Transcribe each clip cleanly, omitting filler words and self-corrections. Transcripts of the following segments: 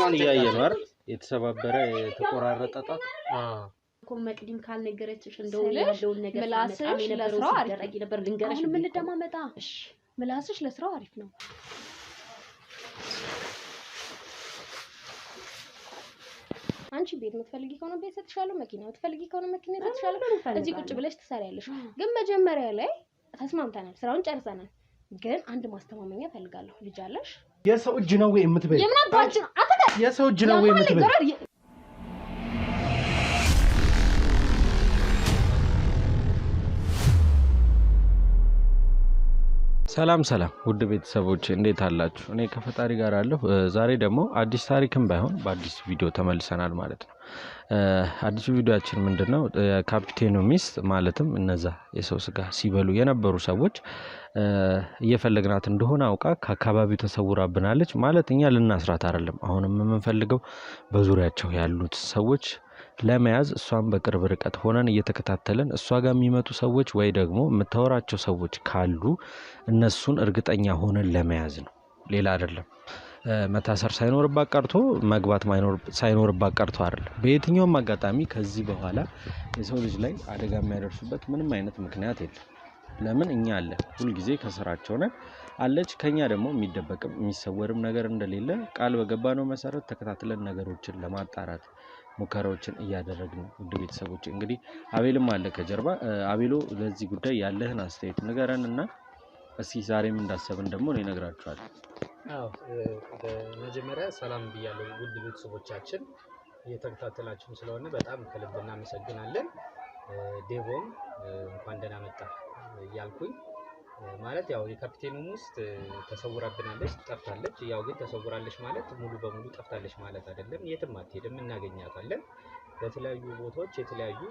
ይሄኛውን እያየን ነው አይደል የተሰባበረ የተቆራረጠ ጣት ኮመቅዲም ካልነገረችሽ እንደው ያለውን ነገር በጣም የነበረው ሲደረግ ነበር ልንገርሽ ምን እንደማመጣ እሺ ምላስሽ ለስራው አሪፍ ነው አንቺ ቤት የምትፈልጊ ከሆነ ቤት ሰጥሻለሁ መኪና የምትፈልጊ ከሆነ መኪና ሰጥሻለሁ እዚህ ቁጭ ብለሽ ትሰሪያለሽ ግን መጀመሪያ ላይ ተስማምተናል ስራውን ጨርሰናል ግን አንድ ማስተማመኛ ፈልጋለሁ ልጅ አለሽ የሰው እጅ ነው ወይ የምትበይ የምናባችሁ አተካ የሰው እጅ ነው ወይ የምትበይ ሰላም ውድ ቤተሰቦች እንዴት አላችሁ እኔ ከፈጣሪ ጋር አለሁ ዛሬ ደግሞ አዲስ ታሪክም ባይሆን በአዲስ ቪዲዮ ተመልሰናል ማለት ነው አዲስ ቪዲዮአችን ምንድነው ካፒቴኑ ሚስት ማለትም እነዛ የሰው ስጋ ሲበሉ የነበሩ ሰዎች እየፈለግናት እንደሆነ አውቃ ከአካባቢው ተሰውራብናለች ማለት እኛ ልናስራት አይደለም አሁንም የምንፈልገው በዙሪያቸው ያሉት ሰዎች ለመያዝ እሷን በቅርብ ርቀት ሆነን እየተከታተለን እሷ ጋር የሚመጡ ሰዎች ወይ ደግሞ የምታወራቸው ሰዎች ካሉ እነሱን እርግጠኛ ሆነን ለመያዝ ነው ሌላ አይደለም መታሰር ሳይኖርባት ቀርቶ መግባት ሳይኖርባት ቀርቶ አይደለም በየትኛውም አጋጣሚ ከዚህ በኋላ የሰው ልጅ ላይ አደጋ የሚያደርሱበት ምንም አይነት ምክንያት የለም ለምን እኛ አለ ሁሉ ጊዜ ከስራቸው ነን አለች ከኛ ደግሞ የሚደበቅም የሚሰወርም ነገር እንደሌለ ቃል በገባነው መሰረት ተከታትለን ነገሮችን ለማጣራት ሙከራዎችን እያደረግን ውድ ቤተሰቦች እንግዲህ አቤልም አለ ከጀርባ አቤሎ ለዚህ ጉዳይ ያለህን አስተያየት ንገረንና እስኪ ዛሬም እንዳሰብን ደግሞ ነው ይነግራችኋል በመጀመሪያ ሰላም ብያለሁ ውድ ቤተሰቦቻችን እየተከታተላችሁን ስለሆነ በጣም ከልብ እናመሰግናለን ዴቮም እንኳን ደህና መጣ ያልኩኝ ማለት ያው የካፒቴኑ ውስጥ ተሰውራብናለች ጠፍታለች ያው ግን ተሰውራለች ማለት ሙሉ በሙሉ ጠፍታለች ማለት አይደለም የትም አትሄድም እናገኛታለን በተለያዩ ቦታዎች የተለያዩ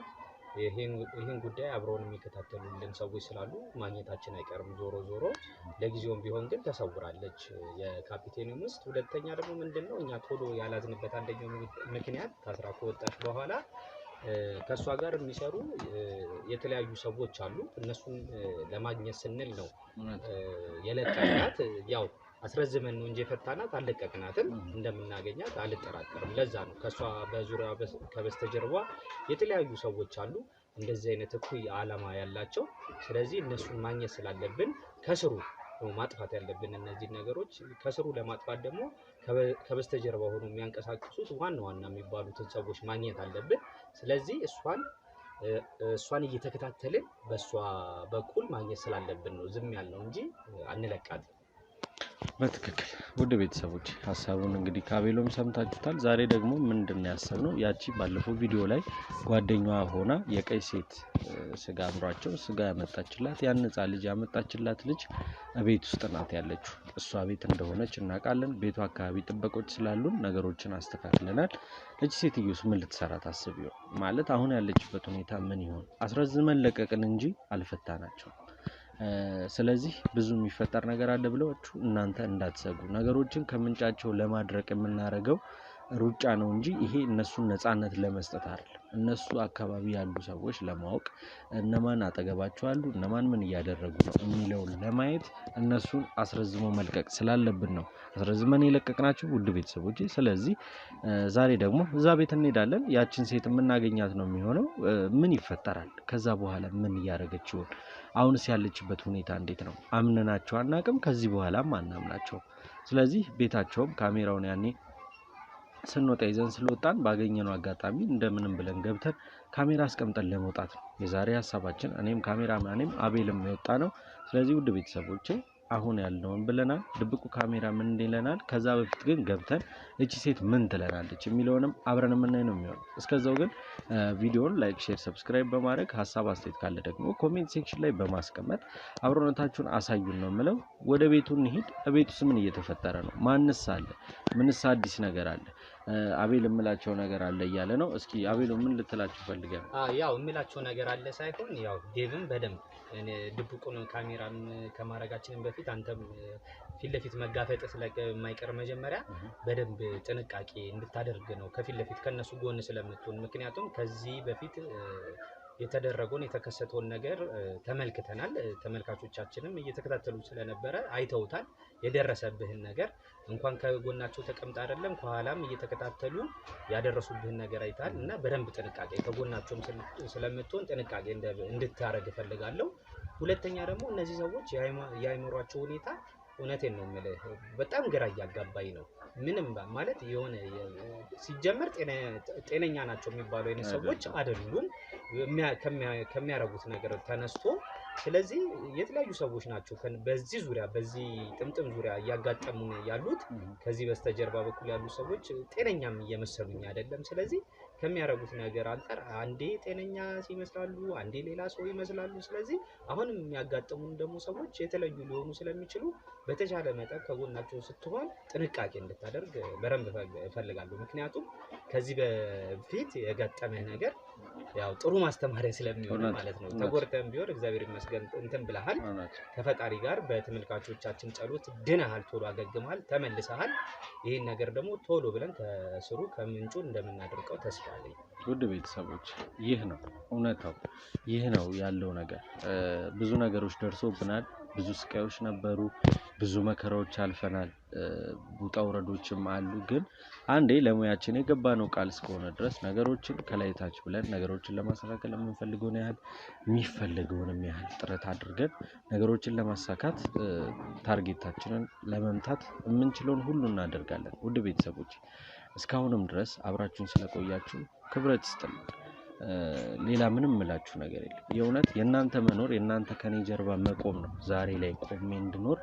ይሄን ጉዳይ አብረውን የሚከታተሉልን ሰዎች ስላሉ ማግኘታችን አይቀርም ዞሮ ለጊዜውም ቢሆን ግን ተሰውራለች የካፒቴኑ ውስጥ ሁለተኛ ደግሞ ምንድነው እኛ ቶሎ ያላዝንበት አንደኛው ምክንያት ታስራ ከወጣች በኋላ ከሷ ጋር የሚሰሩ የተለያዩ ሰዎች አሉ እነሱን ለማግኘት ስንል ነው የለቀቅናት ያው አስረዝመን ነው እንጂ ፈታናት አለቀቅናትም እንደምናገኛት አልጠራጠርም ለዛ ነው ከሷ በዙሪያ ከበስተጀርባ የተለያዩ ሰዎች አሉ እንደዚህ አይነት እኩይ ዓላማ ያላቸው ስለዚህ እነሱን ማግኘት ስላለብን ከስሩ ነው ማጥፋት ያለብን እነዚህ ነገሮች ከስሩ ለማጥፋት ደግሞ ከበስተጀርባ ሆኖ የሚያንቀሳቅሱት ዋና የሚባሉትን ሰዎች ማግኘት አለብን ስለዚህ እሷን እየተከታተልን በሷ በኩል ማግኘት ስላለብን ነው ዝም ያልነው እንጂ አንለቃትም በትክክል ውድ ቤተሰቦች ሐሳቡን እንግዲህ ካቤሎም ሰምታችሁታል ዛሬ ደግሞ ምንድነው ያሰብነው ያቺ ባለፈው ቪዲዮ ላይ ጓደኛዋ ሆና የቀይ ሴት ስጋ አምሯቸው ስጋ ያመጣችላት ያንጻ ልጅ ያመጣችላት ልጅ ቤት ውስጥ ናት ያለችው እሷ ቤት እንደሆነች እናውቃለን ቤቱ አካባቢ ጥበቆች ስላሉን ነገሮችን አስተካክለናል እቺ ሴትዮስ ምን ልትሰራ ታስቢው ማለት አሁን ያለችበት ሁኔታ ምን ይሆን አስረዝመን ለቀቅን እንጂ አልፈታናቸው ስለዚህ ብዙ የሚፈጠር ነገር አለ ብለዋችሁ እናንተ እንዳትሰጉ ነገሮችን ከምንጫቸው ለማድረቅ የምናረገው ሩጫ ነው እንጂ ይሄ እነሱን ነፃነት ለመስጠት አይደለም እነሱ አካባቢ ያሉ ሰዎች ለማወቅ እነማን አጠገባቸው አሉ እነማን ምን ያደረጉ ነው የሚለው ለማየት እነሱን አስረዝሞ መልቀቅ ስላለብን ነው አስረዝመን የለቀቅናቸው ውድ ቤተሰቦቼ ስለዚህ ዛሬ ደግሞ እዛ ቤት እንሄዳለን ያችን ሴት የምናገኛት ነው የሚሆነው ምን ይፈጠራል ከዛ በኋላ ምን ያረጋች ይሆን አሁንስ ያለችበት ሁኔታ እንዴት ነው አምነናቸው አናቅም ከዚህ በኋላም አናምናቸው ስለዚህ ቤታቸውም ካሜራውን ያኔ ስንወጣ ይዘን ስለወጣን ባገኘነው አጋጣሚ እንደምንም ብለን ገብተን ካሜራ አስቀምጠን ለመውጣት ነው የዛሬ ሐሳባችን እኔም ካሜራማኔም አቤልም የወጣ ነው ስለዚህ ውድ ቤተሰቦቼ አሁን ያለውን ብለናል ድብቁ ካሜራ ምን እንደለናል ከዛ በፊት ግን ገብተን እቺ ሴት ምን ትለናለች የሚለውንም አብረን የምናይ ነው የሚሆነው እስከዛው ግን ቪዲዮውን ላይክ ሼር ሰብስክራይብ በማድረግ ሐሳብ አስተያየት ካለ ደግሞ ኮሜንት ሴክሽን ላይ በማስቀመጥ አብሮነታችሁን አሳዩን ነው የምለው ወደ ቤቱ እንሂድ ቤቱስ ምን እየተፈጠረ ነው ማንስ አለ ምንስ አዲስ ነገር አለ አቤል እምላቸው ነገር አለ እያለ ነው እስኪ አቤል ምን ልትላችሁ ፈልገህ ያው እምላቸው ነገር አለ ሳይሆን ያው ዴቭን በደም ድብቁን ካሜራም ከማረጋችን በፊት አንተም ፊት ለፊት መጋፈጥ ስለማይቀር መጀመሪያ በደንብ ጥንቃቄ እንድታደርግ ነው ከፊት ለፊት ከነሱ ጎን ስለምትሆን ምክንያቱም ከዚህ በፊት የተደረገውን የተከሰተውን ነገር ተመልክተናል። ተመልካቾቻችንም እየተከታተሉ ስለነበረ አይተውታል። የደረሰብህን ነገር እንኳን ከጎናቸው ተቀምጣ አይደለም ከኋላም እየተከታተሉ ያደረሱብህን ነገር አይታል እና በደንብ ጥንቃቄ ከጎናቸውም ስለምትሆን ጥንቃቄ እንድታረግ እፈልጋለሁ። ሁለተኛ ደግሞ እነዚህ ሰዎች የአይምሯቸው ሁኔታ እውነቴን ነው የምልህ በጣም ግራ እያጋባኝ ነው። ምንም ማለት የሆነ ሲጀመር ጤነኛ ናቸው የሚባሉ አይነት ሰዎች አይደሉም ከሚያረጉት ነገር ተነስቶ። ስለዚህ የተለያዩ ሰዎች ናቸው በዚህ ዙሪያ በዚህ ጥምጥም ዙሪያ እያጋጠሙ ያሉት። ከዚህ በስተጀርባ በኩል ያሉ ሰዎች ጤነኛም እየመሰሉኝ አይደለም። ስለዚህ ከሚያረጉት ነገር አንፃር አንዴ ጤነኛ ይመስላሉ፣ አንዴ ሌላ ሰው ይመስላሉ። ስለዚህ አሁንም የሚያጋጥሙን ደግሞ ሰዎች የተለዩ ሊሆኑ ስለሚችሉ በተቻለ መጠን ከጎናቸው ስትሆን ጥንቃቄ እንድታደርግ በደንብ እፈልጋለሁ። ምክንያቱም ከዚህ በፊት የገጠመህ ነገር ያው ጥሩ ማስተማሪያ ስለሚሆን ማለት ነው። ተጎድተህም ቢሆን እግዚአብሔር ይመስገን እንትን ብለሃል። ከፈጣሪ ጋር በተመልካቾቻችን ጸሎት ድነሃል፣ ቶሎ አገግመሃል፣ ተመልሰሃል። ይህን ነገር ደግሞ ቶሎ ብለን ከስሩ ከምንጩ እንደምናደርቀው ተስፋ አለኝ። ውድ ቤተሰቦች ይህ ነው እውነታው፣ ይህ ነው ያለው ነገር። ብዙ ነገሮች ደርሶብናል፣ ብዙ ስቃዮች ነበሩ፣ ብዙ መከራዎች አልፈናል፣ ውጣ ውረዶችም አሉ። ግን አንዴ ለሙያችን የገባነው ቃል እስከሆነ ድረስ ነገሮችን ከላይ ታች ብለን ነገሮችን ለማስተካከል የምንፈልገውን ያህል የሚፈልገውንም ያህል ጥረት አድርገን ነገሮችን ለማሳካት ታርጌታችንን ለመምታት የምንችለውን ሁሉ እናደርጋለን። ውድ ቤተሰቦች እስካሁንም ድረስ አብራችሁን ስለቆያችሁ ክብረት ይስጥልኝ። ሌላ ምንም ምላችሁ ነገር የለም። የእውነት የእናንተ መኖር የእናንተ ከኔ ጀርባ መቆም ነው ዛሬ ላይ ቆሜ እንድኖር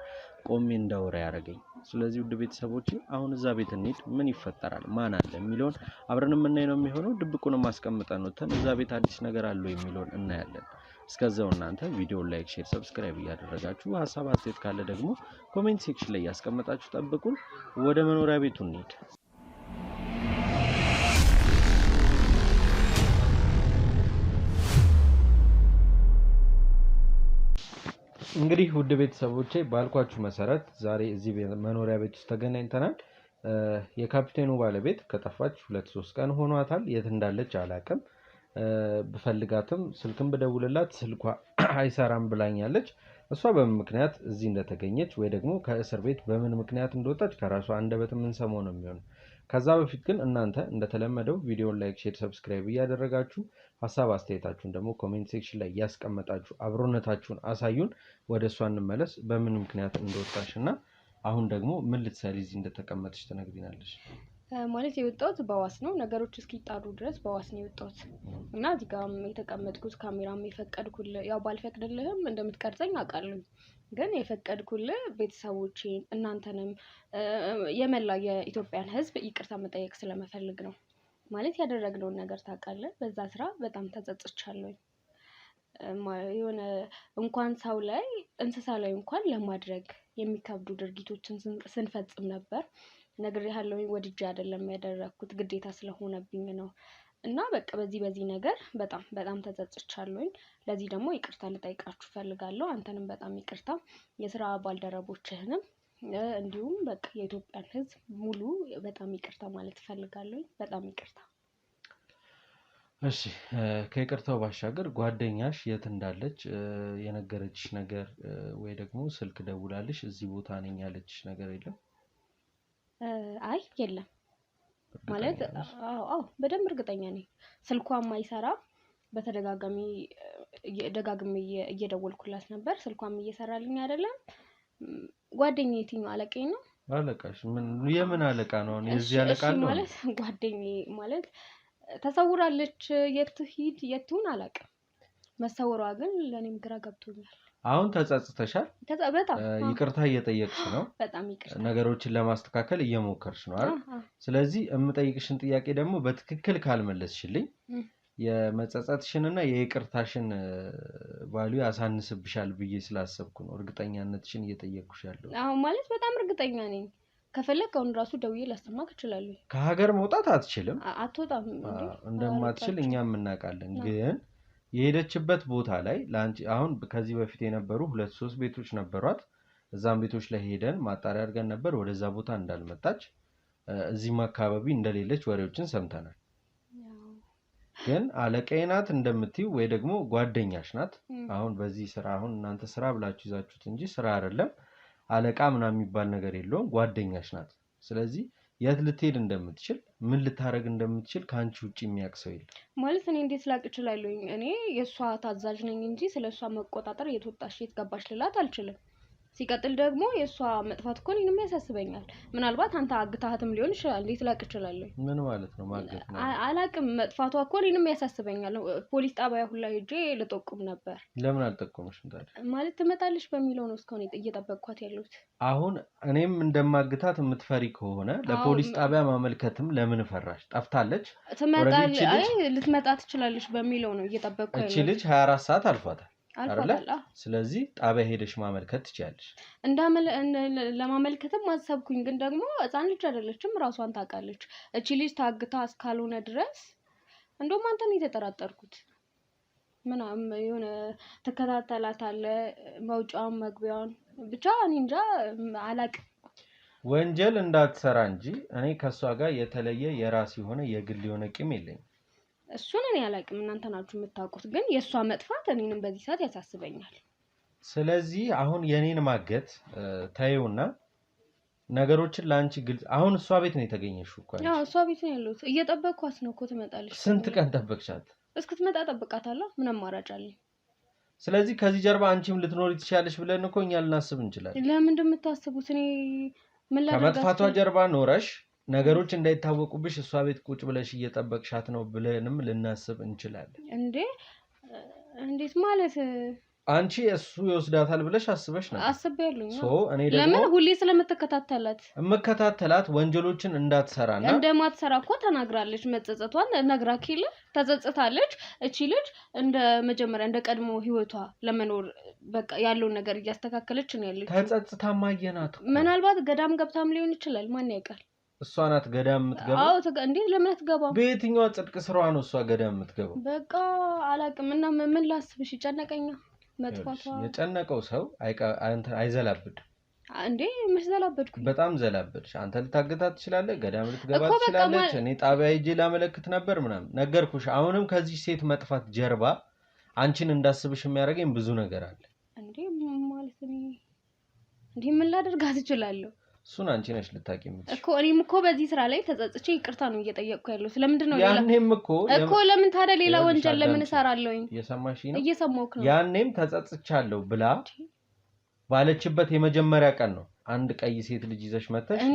ቆሜ እንዳወራ ያደረገኝ። ስለዚህ ውድ ቤተሰቦች አሁን እዛ ቤት እንሂድ፣ ምን ይፈጠራል ማን አለ የሚለውን አብረን የምናይ ነው የሚሆነው። ድብቁንም አስቀምጠን ነው እዛ ቤት አዲስ ነገር አለው የሚለውን እናያለን። እስከዛው እናንተ ቪዲዮ ላይክ፣ ሼር፣ ሰብስክራይብ እያደረጋችሁ ሀሳብ አስተያየት ካለ ደግሞ ኮሜንት ሴክሽን ላይ ያስቀምጣችሁ ጠብቁን። ወደ መኖሪያ ቤቱ እንሂድ። እንግዲህ ውድ ቤተሰቦቼ ባልኳችሁ መሰረት ዛሬ እዚህ መኖሪያ ቤት ውስጥ ተገናኝተናል። የካፒቴኑ ባለቤት ከጠፋች 2-3 ቀን ሆኗታል። የት እንዳለች አላውቅም። ብፈልጋትም ስልክም ብደውልላት ስልኳ አይሰራም ብላኛለች። እሷ በምን ምክንያት እዚህ እንደተገኘች ወይ ደግሞ ከእስር ቤት በምን ምክንያት እንደወጣች ከራሷ አንደበት የምንሰማው ነው የሚሆነው። ከዛ በፊት ግን እናንተ እንደተለመደው ቪዲዮን ላይክ፣ ሼር፣ ሰብስክራይብ እያደረጋችሁ ሀሳብ አስተያየታችሁን ደግሞ ኮሜንት ሴክሽን ላይ እያስቀመጣችሁ አብሮነታችሁን አሳዩን። ወደ እሷ እንመለስ። በምን ምክንያት እንደወጣሽ እና አሁን ደግሞ ምን ልትሰሪ እዚህ እንደተቀመጥሽ ትነግሪናለሽ። ማለት የወጣሁት በዋስ ነው። ነገሮች እስኪጣሩ ድረስ በዋስ ነው የወጣሁት እና እዚህ ጋር የተቀመጥኩት ካሜራም የፈቀድኩልህ ያው ባልፈቅድልህም እንደምትቀርጸኝ አውቃለሁ። ግን የፈቀድኩልህ ቤተሰቦቼን እናንተንም የመላ የኢትዮጵያን ሕዝብ ይቅርታ መጠየቅ ስለመፈልግ ነው። ማለት ያደረግነውን ነገር ታውቃለህ። በዛ ስራ በጣም ተጸጽቻለሁ። የሆነ እንኳን ሰው ላይ እንስሳ ላይ እንኳን ለማድረግ የሚከብዱ ድርጊቶችን ስንፈጽም ነበር። ነግሬሃለሁ። ወድጄ አይደለም ያደረኩት ግዴታ ስለሆነብኝ ነው። እና በቃ በዚህ ነገር በጣም ተጸጽቻለሁኝ። ለዚህ ደግሞ ይቅርታ ልጠይቃችሁ ፈልጋለሁ። አንተንም በጣም ይቅርታ፣ የስራ ባልደረቦችህንም እንዲሁም በቃ የኢትዮጵያን ሕዝብ ሙሉ በጣም ይቅርታ ማለት ፈልጋለሁኝ። በጣም ይቅርታ። እሺ፣ ከይቅርታው ባሻገር ጓደኛሽ የት እንዳለች የነገረችሽ ነገር ወይ ደግሞ ስልክ ደውላልሽ እዚህ ቦታ ነኝ ያለችሽ ነገር የለም? አይ የለም። ማለት አዎ በደንብ እርግጠኛ ነኝ። ስልኳም አይሰራ። በተደጋጋሚ ደጋግሜ እየደወልኩላት ነበር። ስልኳም እየሰራልኝ አይደለም። ጓደኛዬ የትኛው አለቃዬ ነው? አለቃሽ የምን አለቃ ነው? የዚህ አለቃ ነው ማለት ጓደኛዬ ማለት ተሰውራለች። የት ሂድ የቱን አላውቅም። መሰወሯ ግን ለኔም ግራ ገብቶኛል። አሁን ተጸጽተሻል? በጣም ይቅርታ እየጠየቅሽ ነው። በጣም ይቅርታ። ነገሮችን ለማስተካከል እየሞከርሽ ነው አይደል? ስለዚህ የምጠይቅሽን ጥያቄ ደግሞ በትክክል ካልመለስሽልኝ የመጸጸትሽንና የይቅርታሽን ቫልዩ ያሳንስብሻል ብዬ ስላሰብኩ ነው እርግጠኛነትሽን እየጠየቅኩሽ ያለው። አሁን ማለት በጣም እርግጠኛ ነኝ። ከፈለክ አሁን ራሱ ደውዬ ላስተማክ እችላለሁ። ከሀገር መውጣት አትችልም። አትወጣም። እንደማትችል እኛም እናውቃለን። ግን የሄደችበት ቦታ ላይ ላንቺ አሁን ከዚህ በፊት የነበሩ 2-3 ቤቶች ነበሯት። እዛም ቤቶች ላይ ሄደን ማጣሪያ አድርገን ነበር። ወደዛ ቦታ እንዳልመጣች እዚህም አካባቢ እንደሌለች ወሬዎችን ሰምተናል። ግን አለቃዬ ናት እንደምትይው ወይ ደግሞ ጓደኛሽ ናት አሁን በዚህ ስራ አሁን እናንተ ስራ ብላችሁ ይዛችሁት እንጂ ስራ አይደለም አለቃ ምናምን የሚባል ነገር የለውም ጓደኛሽ ናት ስለዚህ የት ልትሄድ እንደምትችል ምን ልታረግ እንደምትችል ካንቺ ውጪ የሚያቅሰው የለም ማለት እኔ እንዴት ላቅ እችላለሁ እኔ የሷ ታዛዥ ነኝ እንጂ ስለሷ መቆጣጠር የተወጣሽ የትገባሽ ልላት አልችልም ሲቀጥል ደግሞ የሷ መጥፋት እኮ እኔንም ያሳስበኛል ምናልባት አንተ አግታህትም ሊሆን ይችላል እንዴት ላቅ እችላለሁ ምን ማለት ነው ማገት ነው አላቅም መጥፋቷ እኮ እኔንም ያሳስበኛል ፖሊስ ጣቢያ ሁላ ሄጄ ልጠቁም ነበር ለምን አልጠቆምሽም ታዲያ ማለት ትመጣለች በሚለው ነው እስካሁን እየጠበቅኳት ያለሁት አሁን እኔም እንደማግታት የምትፈሪ ከሆነ ለፖሊስ ጣቢያ ማመልከትም ለምን ፈራሽ ጠፍታለች ትመጣለች አይ ልትመጣ ትችላለች በሚለው ነው እየጠበቅኩ ያለሁት እቺ ልጅ 24 ሰዓት አልፏታል አልፏታል ስለዚህ ጣቢያ ሄደሽ ማመልከት ትችያለሽ ለማመልከትም አሰብኩኝ ግን ደግሞ ህፃን ልጅ አይደለችም ራሷን ታውቃለች እቺ ልጅ ታግታ እስካልሆነ ድረስ እንደውም አንተን የተጠራጠርኩት ምናም የሆነ ተከታተላታለ መውጫውን መግቢያውን ብቻ እኔ እንጃ አላቅ ወንጀል እንዳትሰራ እንጂ እኔ ከሷ ጋር የተለየ የራስ የሆነ የግል የሆነ ቂም የለኝም እሱን እኔ አላቅም እናንተ ናችሁ የምታውቁት ግን የሷ መጥፋት እኔንም በዚህ ሰዓት ያሳስበኛል ስለዚህ አሁን የኔን ማገት ታዩና ነገሮችን ላንቺ ግልጽ አሁን እሷ ቤት ነው የተገኘሽው እኮ አዎ እሷ ቤት ነው ያለሁት እየጠበቅኳት ነው እኮ ትመጣለች ስንት ቀን ጠበቅሻት እስክትመጣ ጠብቃታለሁ ምን አማራጭ አለኝ ስለዚህ ከዚህ ጀርባ አንቺም ልትኖሪ ትችያለሽ ብለን እኮ እኛ ልናስብ እንችላለን ለምን እንደምታስቡት እኔ ምን ላደርጋት ከመጥፋቷ ጀርባ ኖረሽ ነገሮች እንዳይታወቁብሽ እሷ ቤት ቁጭ ብለሽ እየጠበቅሻት ነው ብለንም ልናስብ እንችላለን እንዴት ማለት አንቺ እሱ ይወስዳታል ብለሽ አስበሽ ነው አስቤያለሁ እኔ ደግሞ ለምን ሁሌ ስለምትከታተላት ወንጀሎችን እንዳትሰራና እንደማትሰራ እኮ ተናግራለች መጸጸቷን ነግራኪለ ተጸጽታለች እቺ ልጅ እንደ መጀመሪያ እንደ ቀድሞ ህይወቷ ለመኖር በቃ ያለው ነገር እያስተካከለች ነው ያለች ተጸጽታ ማየናት ምናልባት ገዳም ገብታም ሊሆን ይችላል ማን ያውቃል እሷ ናት ገዳም የምትገባው አዎ እንዴ ለምን አትገባም በየትኛው ጽድቅ ስራዋ ነው እሷ ገዳም የምትገባው በቃ አላቅም እና ምን ላስብሽ ይጨነቀኛ መጥፋቷ የጨነቀው ሰው አይዘላብድ እንዴ ምን ዘላበድኩ በጣም ዘላበድሽ አንተ ልታገታት ትችላለህ ገዳም ልትገባ ትችላለች እኔ ጣቢያ ሄጄ ላመለክት ነበር ምናምን ነገርኩሽ አሁንም ከዚህ ሴት መጥፋት ጀርባ አንቺን እንዳስብሽ የሚያደርገኝ ብዙ ነገር አለ እንዴ ማለት ነው እንዴ ምን ላደርጋት እችላለሁ እሱን አንቺ ነሽ ልታቂ የምትችል እኮ እኔም እኮ በዚህ ስራ ላይ ተጸጽቼ ይቅርታ ነው እየጠየቅኩ ያለው ስለምንድን ነው ያኔም እኮ ለምን ታዲያ ሌላ ወንጀል ለምን እሰራለሁኝ እየሰማሽኝ ነው እየሰማሁክ ነው ያኔም ተጸጽቻለሁ ብላ ባለችበት የመጀመሪያ ቀን ነው አንድ ቀይ ሴት ልጅ ይዘሽ መተሽ እኔ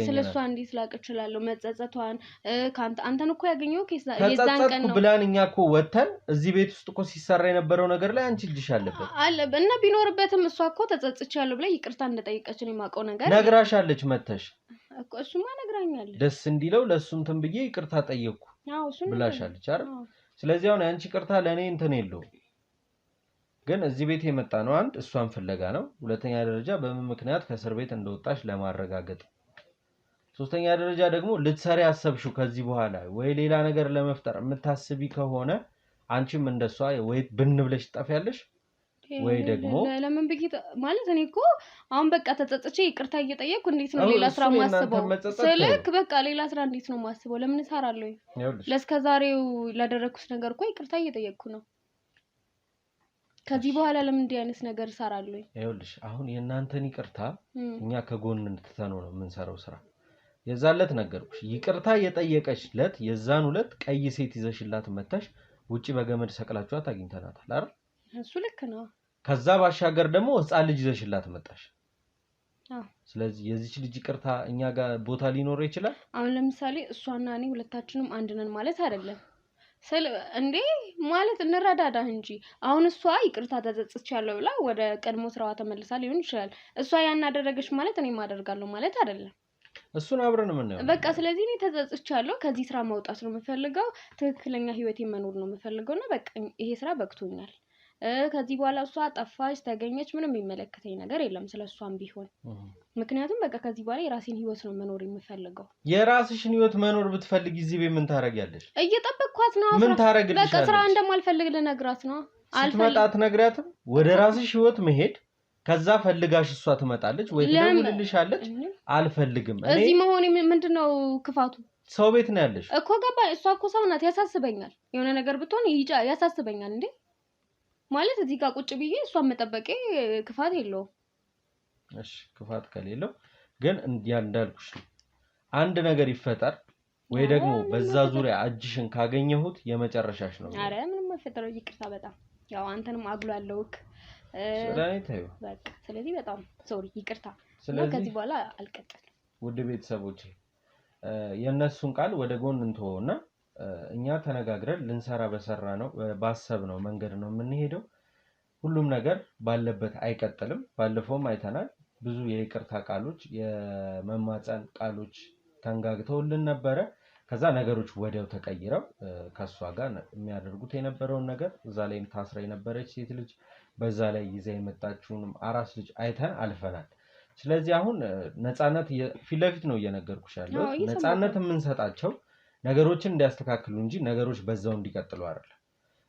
ስለሷ እንዴት ላቅ እችላለሁ መጸጸቷን ካንተ አንተን እኮ ያገኘው የዛን ቀን ነው ብላን እኛ እኮ ወተን እዚህ ቤት ውስጥ እኮ ሲሰራ የነበረው ነገር ላይ አንቺ እጅሽ አለበት እና ቢኖርበትም እሷ እኮ ተጸጽቻለሁ ብላ ይቅርታ እንደጠየቀች ነው የማውቀው ነገር ነግራሻለች መተሽ እኮ እሱማ ነግራኛለች ደስ እንዲለው ለሱም እንትን ብዬ ይቅርታ ጠየቅኩ ብላሻለች አይደል ስለዚህ አሁን አንቺ ይቅርታ ለኔ እንትን የለው ግን እዚህ ቤት የመጣ ነው አንድ እሷን ፍለጋ ነው ሁለተኛ ደረጃ በምን ምክንያት ከእስር ቤት እንደወጣሽ ለማረጋገጥ ሶስተኛ ደረጃ ደግሞ ልትሰሪ ያሰብሽው ከዚህ በኋላ ወይ ሌላ ነገር ለመፍጠር የምታስቢ ከሆነ አንቺም እንደሷ ወይ ብን ብለሽ ትጠፊያለሽ ወይ ደግሞ ለምን ብዬ ማለት እኔ እኮ አሁን በቃ ተጸጽቼ ይቅርታ እየጠየቅኩ እንዴት ነው ሌላ ስራ ማስበው ስለክ በቃ ሌላ ስራ እንዴት ነው ማስበው ለምን እሰራለሁ ለስከዛሬው ላደረኩት ነገር እኮ ይቅርታ እየጠየቅኩ ነው ከዚህ በኋላ ለምን እንዲህ አይነት ነገር እሰራለሁ ይኸውልሽ አሁን የእናንተን ይቅርታ እኛ ከጎን እንድትተነው ነው የምንሰራው ስራ የዛለት ነገርኩሽ ይቅርታ የጠየቀችለት የዛን ሁለት ቀይ ሴት ይዘሽላት መተሽ ውጪ በገመድ ሰቅላችኋት አግኝተናታል አይደል እሱ ልክ ነው ከዛ ባሻገር ደግሞ ህፃን ልጅ ይዘሽላት መጣሽ ስለዚህ የዚች ልጅ ይቅርታ እኛ ጋር ቦታ ሊኖር ይችላል አሁን ለምሳሌ እሷና እኔ ሁለታችንም አንድ ነን ማለት አይደለም እንዴ ማለት እንረዳዳ እንጂ አሁን እሷ ይቅርታ ተጸጽቻለሁ ብላ ወደ ቀድሞ ስራዋ ተመልሳ ሊሆን ይችላል እሷ ያን አደረገች ማለት እኔ ማደርጋለሁ ማለት አይደለም እሱን አብረን ምን ነው በቃ ስለዚህ እኔ ተጸጽቻለሁ ከዚህ ስራ መውጣት ነው የምፈልገው ትክክለኛ ህይወቴን መኖር ነው የምፈልገውና በቃ ይሄ ስራ በቅቶኛል ከዚህ በኋላ እሷ ጠፋች ተገኘች ምንም የሚመለከተኝ ነገር የለም ስለሷም ቢሆን ምክንያቱም በቃ ከዚህ በኋላ የራሴን ህይወት ነው መኖር የምፈልገው የራስሽን ህይወት መኖር ብትፈልጊ እዚህ ቤት ምን ታረጋለሽ እየጠበቅኳት ነው ምን ታረጋለሽ በቃ ስራ እንደማልፈልግ ልነግራት ነው አልፈልግም ትነግራትም ወደ ራስሽ ህይወት መሄድ ከዛ ፈልጋሽ እሷ ትመጣለች ወይ ትደውልልሻለች አልፈልግም እዚህ መሆኔ ምንድነው ክፋቱ ሰው ቤት ነው ያለሽ እኮ ገባኝ። እሷ እኮ ሰው ናት፣ ያሳስበኛል። የሆነ ነገር ብትሆን ያሳስበኛል እንዴ ማለት እዚህ ጋር ቁጭ ብዬ እሷን መጠበቄ ክፋት የለውም። እሺ ክፋት ከሌለው ግን እንዳልኩሽ አንድ ነገር ይፈጠር ወይ ደግሞ በዛ ዙሪያ እጅሽን ካገኘሁት የመጨረሻሽ ነው። አረ ምንም አይፈጠረው። ይቅርታ በጣም ያው አንተንም አግሏለውክ ስለዚህ ታዩ በቃ ስለዚህ በጣም ሶሪ ይቅርታ። ስለዚህ ከዚህ በኋላ አልቀጥልም። ውድ ቤተሰቦቼ የነሱን ቃል ወደ ጎን እንተውና እኛ ተነጋግረን ልንሰራ በሰራነው ባሰብነው መንገድ ነው የምንሄደው። ሁሉም ነገር ባለበት አይቀጥልም። ባለፈውም አይተናል ብዙ የይቅርታ ቃሎች የመማፀን ቃሎች ተንጋግተውልን ነበረ። ከዛ ነገሮች ወዲያው ተቀይረው ከሷ ጋር የሚያደርጉት የነበረውን ነገር እዛ ላይ ታስራ የነበረች ሴት ልጅ በዛ ላይ ይዛ የመጣችውንም አራስ ልጅ አይተን አልፈናል። ስለዚህ አሁን ነፃነት ፊት ለፊት ነው እየነገርኩሽ ያለው። ነፃነት የምንሰጣቸው ነገሮችን እንዲያስተካክሉ እንጂ ነገሮች በዛው እንዲቀጥሉ አይደለም።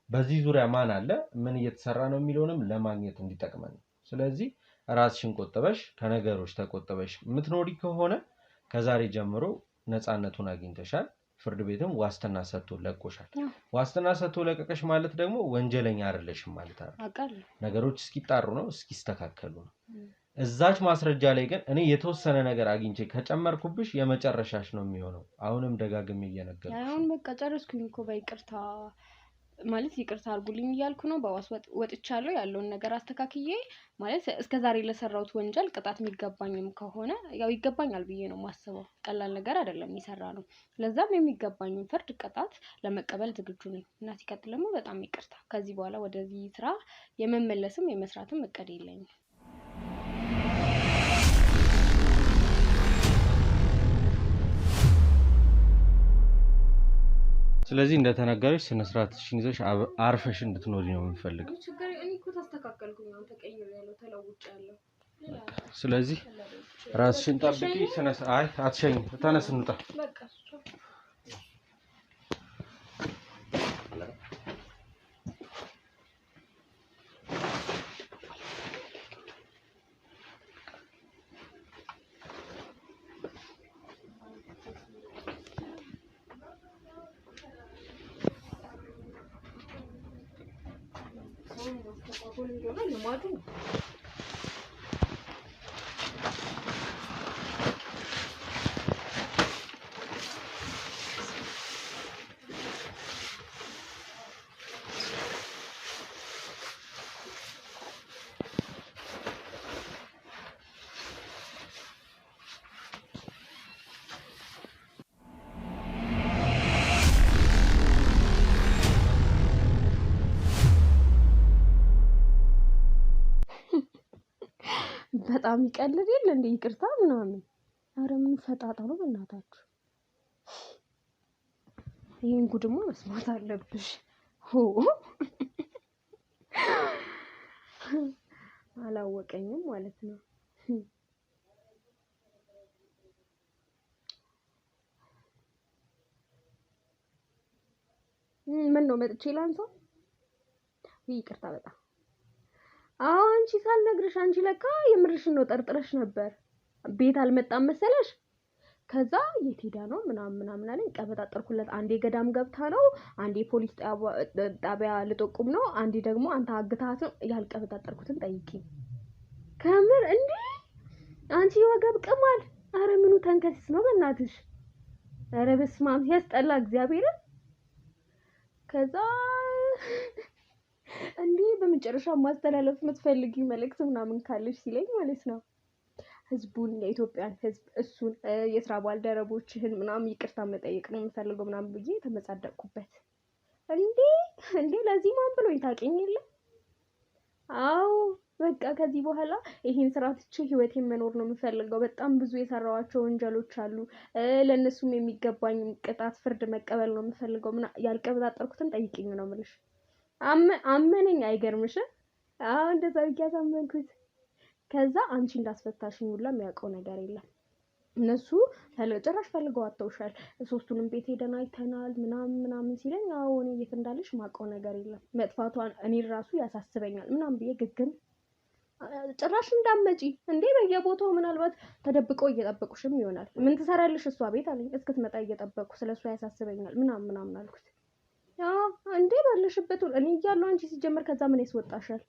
በዚህ ዙሪያ ማን አለ ምን እየተሰራ ነው የሚለውንም ለማግኘት እንዲጠቅመን ነው። ስለዚህ ራስሽን ቆጥበሽ ከነገሮች ተቆጥበሽ የምትኖሪ ከሆነ ከዛሬ ጀምሮ ነፃነቱን አግኝተሻል። ፍርድ ቤትም ዋስትና ሰጥቶ ለቆሻል። ዋስትና ሰጥቶ ለቀቀሽ ማለት ደግሞ ወንጀለኛ አይደለሽም ማለት አይደለም። ነገሮች እስኪጣሩ ነው እስኪስተካከሉ ነው። እዛች ማስረጃ ላይ ግን እኔ የተወሰነ ነገር አግኝቼ ከጨመርኩብሽ የመጨረሻሽ ነው የሚሆነው። አሁንም ደጋግሜ እየነገርኩሽ አሁን በቃ ጨረስኩኝ እኮ በይቅርታ ማለት ይቅርታ አድርጉልኝ እያልኩ ነው። በዋስ ወጥቻለሁ። ያለውን ነገር አስተካክዬ ማለት እስከዛሬ ለሰራሁት ወንጀል ቅጣት የሚገባኝም ከሆነ ያው ይገባኛል ብዬ ነው የማስበው። ቀላል ነገር አይደለም የሚሰራ ነው። ለዛም የሚገባኝን ፍርድ ቅጣት ለመቀበል ዝግጁ ነኝ እና ሲቀጥል ደግሞ በጣም ይቅርታ። ከዚህ በኋላ ወደዚህ ስራ የመመለስም የመስራትም እቅድ የለኝም። ስለዚህ እንደተነገረሽ ስነ ስርዓትሽን ይዘሽ አርፈሽ እንድትኖሪ ነው የምፈልገው። ችግር እኔ እኮ ተስተካከልኩኝ። አሁን ተቀይሬያለሁ፣ ተለውጫለሁ። ስለዚህ ራስሽን ጠብቂ። አይ አትሸኝ፣ ተነስ እንውጣ። በቃ በጣም ይቀልድ የለ እንደ ይቅርታ ምናምን። አረ ምን ፈጣጣ ነው በእናታችሁ። ይሄን ጉድማ መስማት አለብሽ። አላወቀኝም ማለት ነው። ምን ነው መጥቼ ላንሳው? ይቅርታ በጣም አንቺ ሳልነግርሽ አንቺ ለካ የምርሽን ነው ጠርጥረሽ ነበር። ቤት አልመጣም መሰለሽ። ከዛ የት ሄዳ ነው ምናምን አለኝ። ቀበጣጠርኩለት። አንዴ ገዳም ገብታ ነው፣ አንዴ ፖሊስ ጣቢያ ልጠቁም ነው፣ አንዴ ደግሞ አንተ አግታት ነው። ያልቀበጣጠርኩትን ጠይቂ። ከምር እንዴ አንቺ ወገብ ቅማል። አረ ምኑ ተንከሲስ ነው በእናትሽ። አረ በስመ አብ ሲያስጠላ እግዚአብሔርን። ከዛ እንዴ በመጨረሻ ማስተላለፍ የምትፈልጊ መልእክት ምናምን ካለሽ ሲለኝ ማለት ነው ህዝቡን የኢትዮጵያን ህዝብ እሱን የስራ ባልደረቦችህን ምናምን ይቅርታ መጠየቅ ነው የምፈልገው ምናምን ብዬ ተመጻደቅኩበት። እንዴ ለዚህ ማን ብሎኝ ታውቂኝ የለ? አዎ በቃ ከዚህ በኋላ ይሄን ስራ ትቼ ህይወቴን መኖር ነው የምፈልገው። በጣም ብዙ የሰራዋቸው ወንጀሎች አሉ። ለነሱም የሚገባኝ ቅጣት ፍርድ መቀበል ነው የምፈልገው። ያልቀበጣጠርኩትን ጠይቂኝ ነው የምልሽ። አመነኝ። አይገርምሽም? አዎ እንደዛ ብቻ አሳመንኩት። ከዛ አንቺ እንዳስፈታሽኝ ሁላ የሚያውቀው ነገር የለም። እነሱ ጭራሽ ፈልገው አተውሻል። ሶስቱንም ቤት ሄደን አይተናል ምናምን ሲለኝ አዎ እኔ የት እንዳለሽ የማውቀው ነገር የለም። መጥፋቷን እኔ ራሱ ያሳስበኛል ምናምን ብዬ ግግም ጭራሽ እንዳትመጪ እንዴ በየቦታው ምናልባት ተደብቀው እየጠበቁሽም ይሆናል። ምን ትሰራለሽ እሷ ቤት አለኝ። እስክትመጣ እየጠበቁ ስለሷ ያሳስበኛል ምናምን አልኩት። እንዴ ባለሽበት እኔ እያለሁ አንቺ ሲጀመር ከዛ ምን ያስወጣሻል?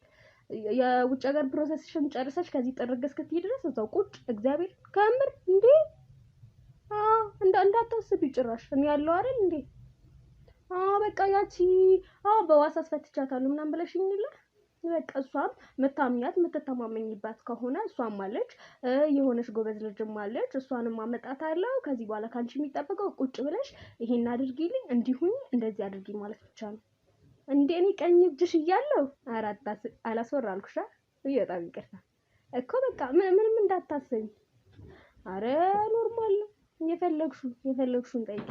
የውጭ ሀገር ፕሮሰስሽን ጨርሰሽ ከዚህ ጥርግ እስክትሄጂ ድረስ እዛው ቁጭ እግዚአብሔር ከምር እንዴ እንዳታስቢ ጭራሽ እኔ ያለው አይደል እንዴ በቃ ያቺ በዋስ አስፈትቻታለሁ ምናምን ብለሽኝ ይለ በቃ እሷም መታምኛት የምትተማመኝባት ከሆነ እሷም አለች የሆነሽ ጎበዝ ልጅም አለች እሷንም አመጣታለሁ። ከዚህ በኋላ ካንቺ የሚጠበቀው ቁጭ ብለሽ ይሄን አድርጊልኝ እንዲሁኝ እንደዚህ አድርጊ ማለት ብቻ ነው። እንዴ እኔ ቀኝ እጅሽ እያለሁ አራጣስ አላስወራልኩሽ በጣም ይቅርታ እኮ በቃ ምንም እንዳታስቢ። አረ ኖርማል ነው። የፈለግሽውን ጠይቂ።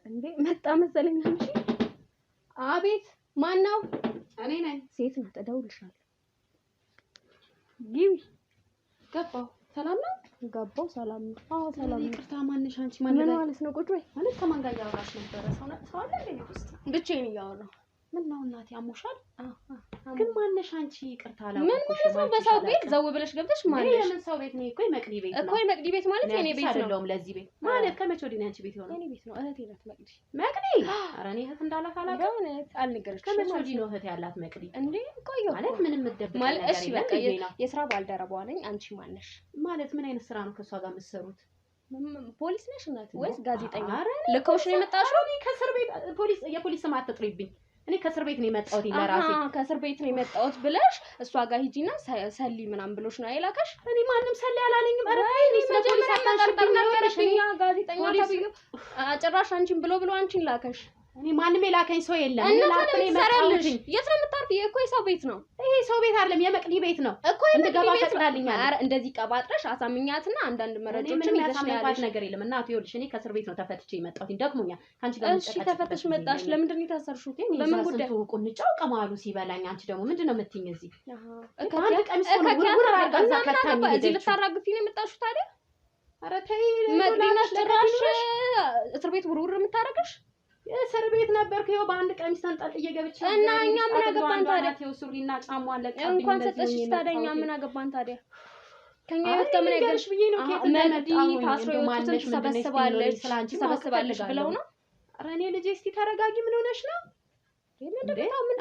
እንዴ መጣ መሰለኝ አንቺ። አቤት ማነው? እኔ ነኝ። ሴት ናት። እደውልልሻለሁ። ግቢ። ገባሁ። ሰላም ነው? ገባሁ። ሰላም ነው። ሰላም ነው። ይቅርታ ማንሽ አንቺ ምን ማለት ነው? ቁጭ በይ። ማለት ከማን ጋር እያወራሽ ነበረ? ሰው አለ እንዴ ውስጥ? ብቻዬን እያወራሁ። ምን ነው እናቴ አሞሻል? ግን ማንሽ አንቺ? ይቅርታ አላውቅም። ምን ማለት ነው? በሰው ቤት ዘው ብለሽ ገብተሽ ማንሽ? የምን ሰው ቤት ነው? እኮ የመቅዲ ቤት ነው። እኮ የመቅዲ ቤት ማለት የኔ ቤት ነው። አይደለም ለዚህ ቤት ማለት ከመቼ ወዲህ ነው አንቺ ቤት ሆነ? የኔ ቤት ነው። እህቴ ናት መቅዲ። መቅዲ? ኧረ እኔ እህት እንዳላት አላውቅም። አልነገረችሽም? ከመቼ ወዲህ ነው እህት ያላት መቅዲ? እንዴ ቆየሁ ማለት ምንም ምደብቅ ማለት እሺ በቃ ነው። የስራ ባልደረባዋ ነኝ። አንቺ ማነሽ? ማለት ምን አይነት ስራ ነው ከሷ ጋር የምትሰሩት? ፖሊስ ነሽ እናት ወይስ ጋዜጠኛ? ኧረ ልከውሽ ነው የመጣሽው? እኔ ከእስር ቤት የፖሊስ ስም አትጥሪብኝ። እኔ ከእስር ቤት ነው የመጣሁት ለራሴ። ከእስር ቤት ነው የመጣሁት ብለሽ እሷ ጋር ሂጂና ሰሊ ምናምን ብሎሽ ነው አይላከሽ? እኔ ማንም ሰሊ አላለኝም። ኧረ ተይ እኔ ስለፖሊስ አታንሽብኝ ነገርሽ። እኛ ጋዜጠኛ ተብዬ ጭራሽ አንቺን ብሎ አንቺን ላከሽ። እኔ ማንም የላከኝ ሰው የለም። እና ታዲያ ትሰሪያለሽ? የት ነው የምታርፊው? እኮ የሰው ቤት ነው። ይሄ ሰው ቤት አይደለም የመቅዲ ቤት ነው እኮ የመቅዲ ቤት ፈቅዳልኛል። ኧረ እንደዚህ ቀባጥረሽ አሳምኛትና አንዳንድ መረጃዎችን ይዘሽ ነው ያለሽ ነገር የለም። እናቴ ይኸውልሽ እኔ ከእስር ቤት ነው ተፈትቼ የመጣሁት። ደክሞኛል። ካንቺ ጋር እሺ ተፈተሽ መጣሽ። ለምንድን ነው የታሰርሽው? በምን ጉዳይ? ቁንጫው ቀማሉ ሲበላኝ አንቺ ደግሞ ምንድን ነው የምትይኝ? እዚህ አንድ ቀሚስ ነው ጉርጉር አድርጋ ከተኝ እዚህ ልታራግፊ ነው የመጣሽው ታዲያ? ኧረ ተይ መቅዲና ጭራሽ እስር ቤት ውርውር የምታረግሽ? እስር ቤት ነበርኩ። ይኸው በአንድ ቀሚስ ተንጠልጥዬ ገብቼ እና እኛ ምን አገባን ታዲያ? ሱሪና ጫማ አለቀብኝ። እንኳን ሰጠሽ ታዲያ እኛ ምን አገባን ታዲያ? ከኛ ህይወት ከምን ያገልሽ ብዬ ነው። መቅዲ ታስሮ የወጡትን ትሰበስባለሽ ብለው ነው። ኧረ እኔ ልጄ እስቲ ተረጋጊ። ምን ሆነሽ ነው?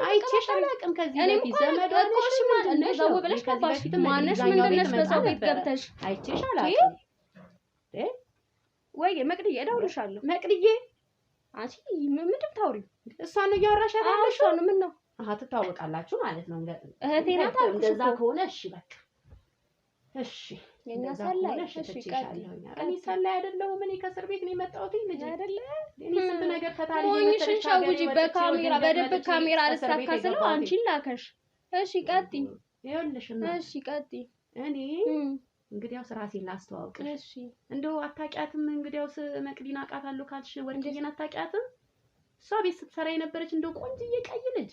አይቼሽ አላውቅም ከዚህ በፊት ዘመድ ሆነሽ ምንድነው ዘው ብለሽ ገባሽ? ማነሽ? ምንድነሽ? በሰው ቤት ገብተሽ አይቼሽ አላውቅም። ወይ መቅዲ እደውልልሻለሁ። መቅዲዬ አንቺ ምንድን ታውሪው? እሷን ነው እያወራሽ ያለሽው? እሷን ምን ነው? ትታወቃላችሁ ማለት ነው። እህቴ ናት አልኩሽ። እንደዛ ከሆነ እሺ በቃ እሺ። የኛ ሰላይ እሺ እኔ ሰላይ አይደለሁም። እኔ ከእስር ቤት ነው የመጣሁት ልጅ አይደለ? እኔ ስንት ነገር ከታሪክ ሞኝሽን ሻውጂ በካሜራ በደብቅ ካሜራ አልሳካ ስለው አንቺን ላከሽ። እሺ ቀጥይ። ይኸውልሽ እሺ ቀጥይ። እኔ እንግዲያውስ ራሴን ላስተዋውቅሽ። እሺ እንደው አታውቂያትም? እንግዲያውስ መቅዲን አውቃታለሁ ካልሽ ወርቅዬን አታውቂያትም? እሷ ቤት ስትሰራ የነበረች እንደው ቆንጅዬ ቀይ ልጅ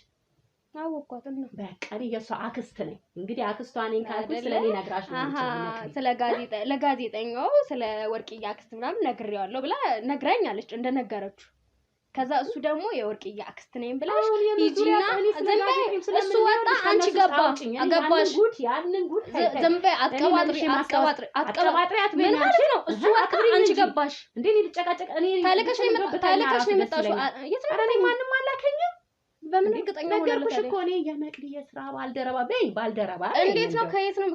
አወኳት ነው። በቃ እኔ የእሷ አክስት ነኝ። እንግዲህ አክስቷ ነኝ ካልኩሽ ስለኔ ነግራሽ ነው። ስለ ለጋዜጠኛው ስለ ወርቅዬ አክስት ምናምን ነግሬዋለሁ ብላ ነግራኛለች እንደነገረችው። ከዛ እሱ ደግሞ የወርቅዬ አክስት ነኝ ብላሽ ሂጂና እሱ ወጣ አንቺ አገባሽ። ያንን ጉድ ዝም በይ አትቀባጥሪ ምን ማለት ነው? እሱ ወጣ አንቺ ገባሽ እንዴ? እኔ ልጨቃጨቅ እኔ ታለከሽ ነው የመጣሽው? ኧረ ማንም አላከኝም። በምን እርግጠኛ ሆነሽ? ነገርኩሽ እኮ እኔ የመቅዲ የስራ ባልደረባ እንዴት ነው? ከየት ነው?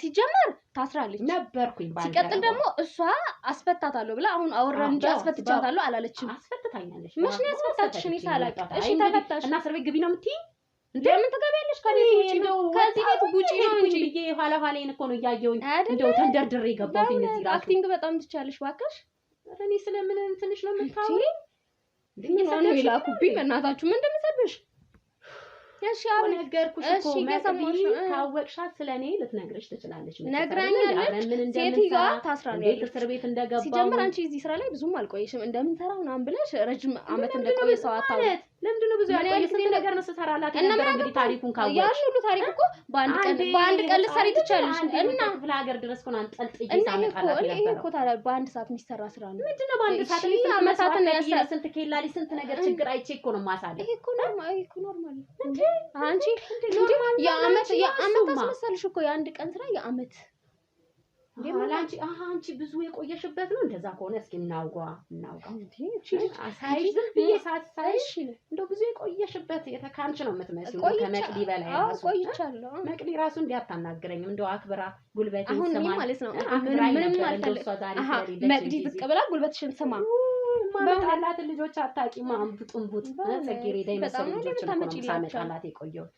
ሲጀመር ታስራለች ነበርኩኝ። ሲቀጥል ደግሞ እሷ አስፈታታለሁ ብላ አሁን አወራን እንጂ አስፈትቻታለሁ አላለችም። አስፈትታኛለች። መች ነው ያስፈታችሽ? እኔ ሳላውቅ። እሺ ተፈታሽ እና እስር ቤት ግቢ ነው የምትይኝ? እንደምን ትገቢያለሽ? ከቤት ውጪ ነው እንጂ ብዬ ኋላዬን እኮ ነው እያየሁኝ እንደው ተንደርድሬ ገባሁኝ እዚህ ራሱ። አክቲንግ በጣም ትቻለሽ እባክሽ። እኔ ስለምን ትንሽ ነው የምታወሪው? ነው ይላኩብኝ በእናታችሁ ምን እንደምሰብሽ? እሺ አሁን ነገርኩሽ እኮ መቅዲ ካወቅሻት ስለኔ ልትነግርሽ ትችላለች። ነግራኛለች። ሴትዮዋ ታስራለች። እስር ቤት እንደገባው ሲጀምር አንቺ እዚህ ስራ ላይ ብዙም አልቆየሽም። እንደምንሰራው ምናምን ብለሽ ረጅም አመት እንደቆየ ሰው አታውቂ። ለምንድን ነው ብዙ ያቆየስንት ነገር ነው ሰራላት ነበር እንግዲህ ታሪኩን ካወቅሽ ያን ሁሉ ታሪክ እኮ በአንድ ቀን ልትሰሪ ትችያለሽ እና ክፍለ ሀገር ድረስ ኮን አንጠልጥዬ ሳመጣላት ነበር ይሄ እኮ ታዲያ በአንድ ሰዓት የሚሰራ ስራ ነው ምንድን ነው በአንድ ሰዓት ላይ አመታትን ያሰራ ስንት ኬላሊ ስንት ነገር ችግር አይቼ እኮ ነው ማሳለ ይሄ እኮ ኖርማል እንዴ አንቺ የአመት አስመሰልሽ እኮ የአንድ ቀን ስራ የአመት አንቺ አንቺ ብዙ የቆየሽበት ነው እንደዛ ከሆነ እስኪ እናውጋ እንዴ አሳይሽ ዝም ብዬ ሳትሳይሽ እንደው ብዙ የቆየሽበት የተካንች ነው የምትመስለው ከመቅዲ በላይ ራሱ ቆይቻለሁ መቅዲ ራሱ እንዲያታናግረኝም እንደው አክብራ ጉልበቴን አሁን ስማ ማለት ነው ምንም ማለት መቅዲ ዝቅ ብላ ጉልበትሽን ስማ ማመጣላት ልጆች አታቂማ አንቡጥንቡጥ ጽጌሬዳ ይመስሉ ልጆች ነው ሳመጣላት የቆየው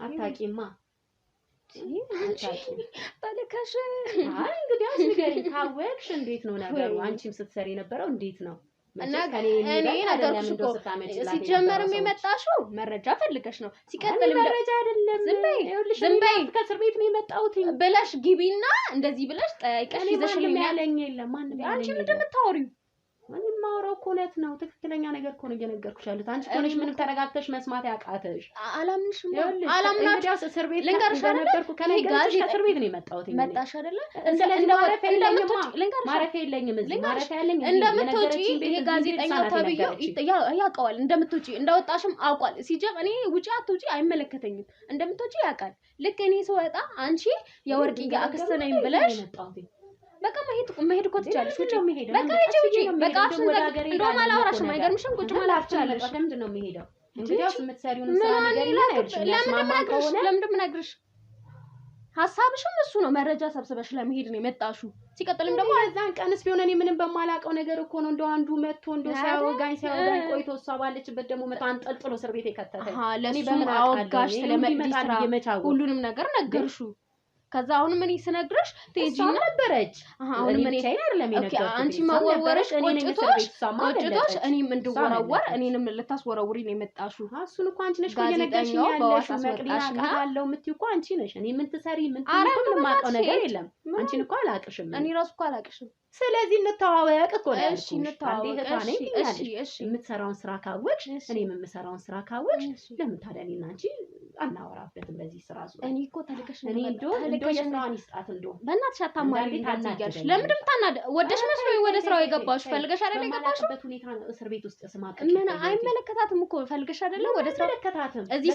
አታቂማ ታለካሽ እንግዲህ አስገሪ ታወቅሽ እንዴት ነው ነገሩ አንቺም ስትሰሪ ነበረው እንዴት ነው እና እኔ ነገርኩሽ እኮ ሲጀመርም የመጣሽው መረጃ ፈልገሽ ነው ሲቀጥልም መረጃ አይደለም ዝም በይ ከእስር ቤት ነው የመጣሁት ብለሽ ግቢና እንደዚህ ብለሽ ጠይቀሽ ይዘሽልኝ ያለኝ የለም ማንም አንቺ ምንድን የምታወሪው ምንም ማውራው እኮ እውነት ነው ትክክለኛ ነገር እኮ ነው እየነገርኩሽ ያሉት አንቺ ኮነሽ ምንም ተረጋግተሽ መስማት ያቃተሽ አላምንሽም አላምናችሁ እስር ቤት ነበርኩ ከነገርኩሽ ከእስር ቤት ነው የመጣሁት መጣሽ አይደለ ስለዚህ ማረፊያ የለኝም እዚህ ማረፊያ የለኝም እንደምትወጪ ይሄ ጋዜጠኛው ተብዬው ያውቀዋል እንደምትወጪ እንዳወጣሽም አውቋል ሲጀም እኔ ውጪ አትውጪ አይመለከተኝም እንደምትወጪ ያውቃል ልክ እኔ ስወጣ አንቺ የወርቅዬ አክስት ነኝ ብለሽ በቃ መሄድ እኮ ትቻለሽ ውጪ በቃ ሂጂ በቃ አፍሽን እንደውም አላወራሽም አይገርምሽም ቁጭ ማለት ትቻለሽ ለምንድን ነው የምሄደው እንግዲያውስ የምትሰሪውን ስራ ነገር ለምንድን ምነግርሽ ሐሳብሽም እሱ ነው መረጃ ሰብስበሽ ለመሄድ ነው የመጣሽው ሲቀጥልም ደግሞ እዛን ቀንስ ቢሆን እኔ ምንም በማላቀው ነገር እኮ ነው እንደው አንዱ መጥቶ እንደው ሳያወጋኝ ቆይቶ እሷ ባለችበት ደግሞ መጥቶ አንጠልጥሎ እስር ቤት የከተተኝ ለኔ በምን አወጋሽ ስለመቅዲ ስራ ሁሉንም ነገር ነገርሹ ከዛ አሁን ምን ይስነግርሽ ቴጂና ነበረች አሁን ምን አንቺ መወርወርሽ ቆጭቶሽ እኔም እንድወራወር እኔንም ልታስወራውሪ ነው የመጣሽው እሱን እኮ አንቺ ነሽ እየነገርሽኝ ያለሽ መቅዲና ካለው የምትይው እኮ አንቺ ነሽ እኔ ምን ትሰሪ ምን ማቀው ነገር የለም አንቺን እኮ አላቅሽም እኔ ራሱ እኮ አላቅሽም ስለዚህ እንተዋወቅ እኮ ነው እሺ እንተዋወቅ እሺ የምትሰራውን ስራ ካወቅሽ እኔም የምሰራውን ስራ ካወቅሽ ለምን ታዲያ እኔና አንቺ አናወራበትም በዚህ ስራ ዙሪያ እኔ እኮ ተልከሽ እኔ እንደው የስራውን ይስጣት እንደው በእናትሽ አታማሪ ታናገርሽ ለምንድን ታናደ ወደሽ መስሎኝ ወደ ስራው የገባሽ ፈልገሽ አይደል የገባሽው ሁኔታ ነው እስር ቤት ውስጥ ስማቀቅ ምን አይመለከታትም እኮ ፈልገሽ አይደል ወደ ስራው አይመለከታትም እዚህ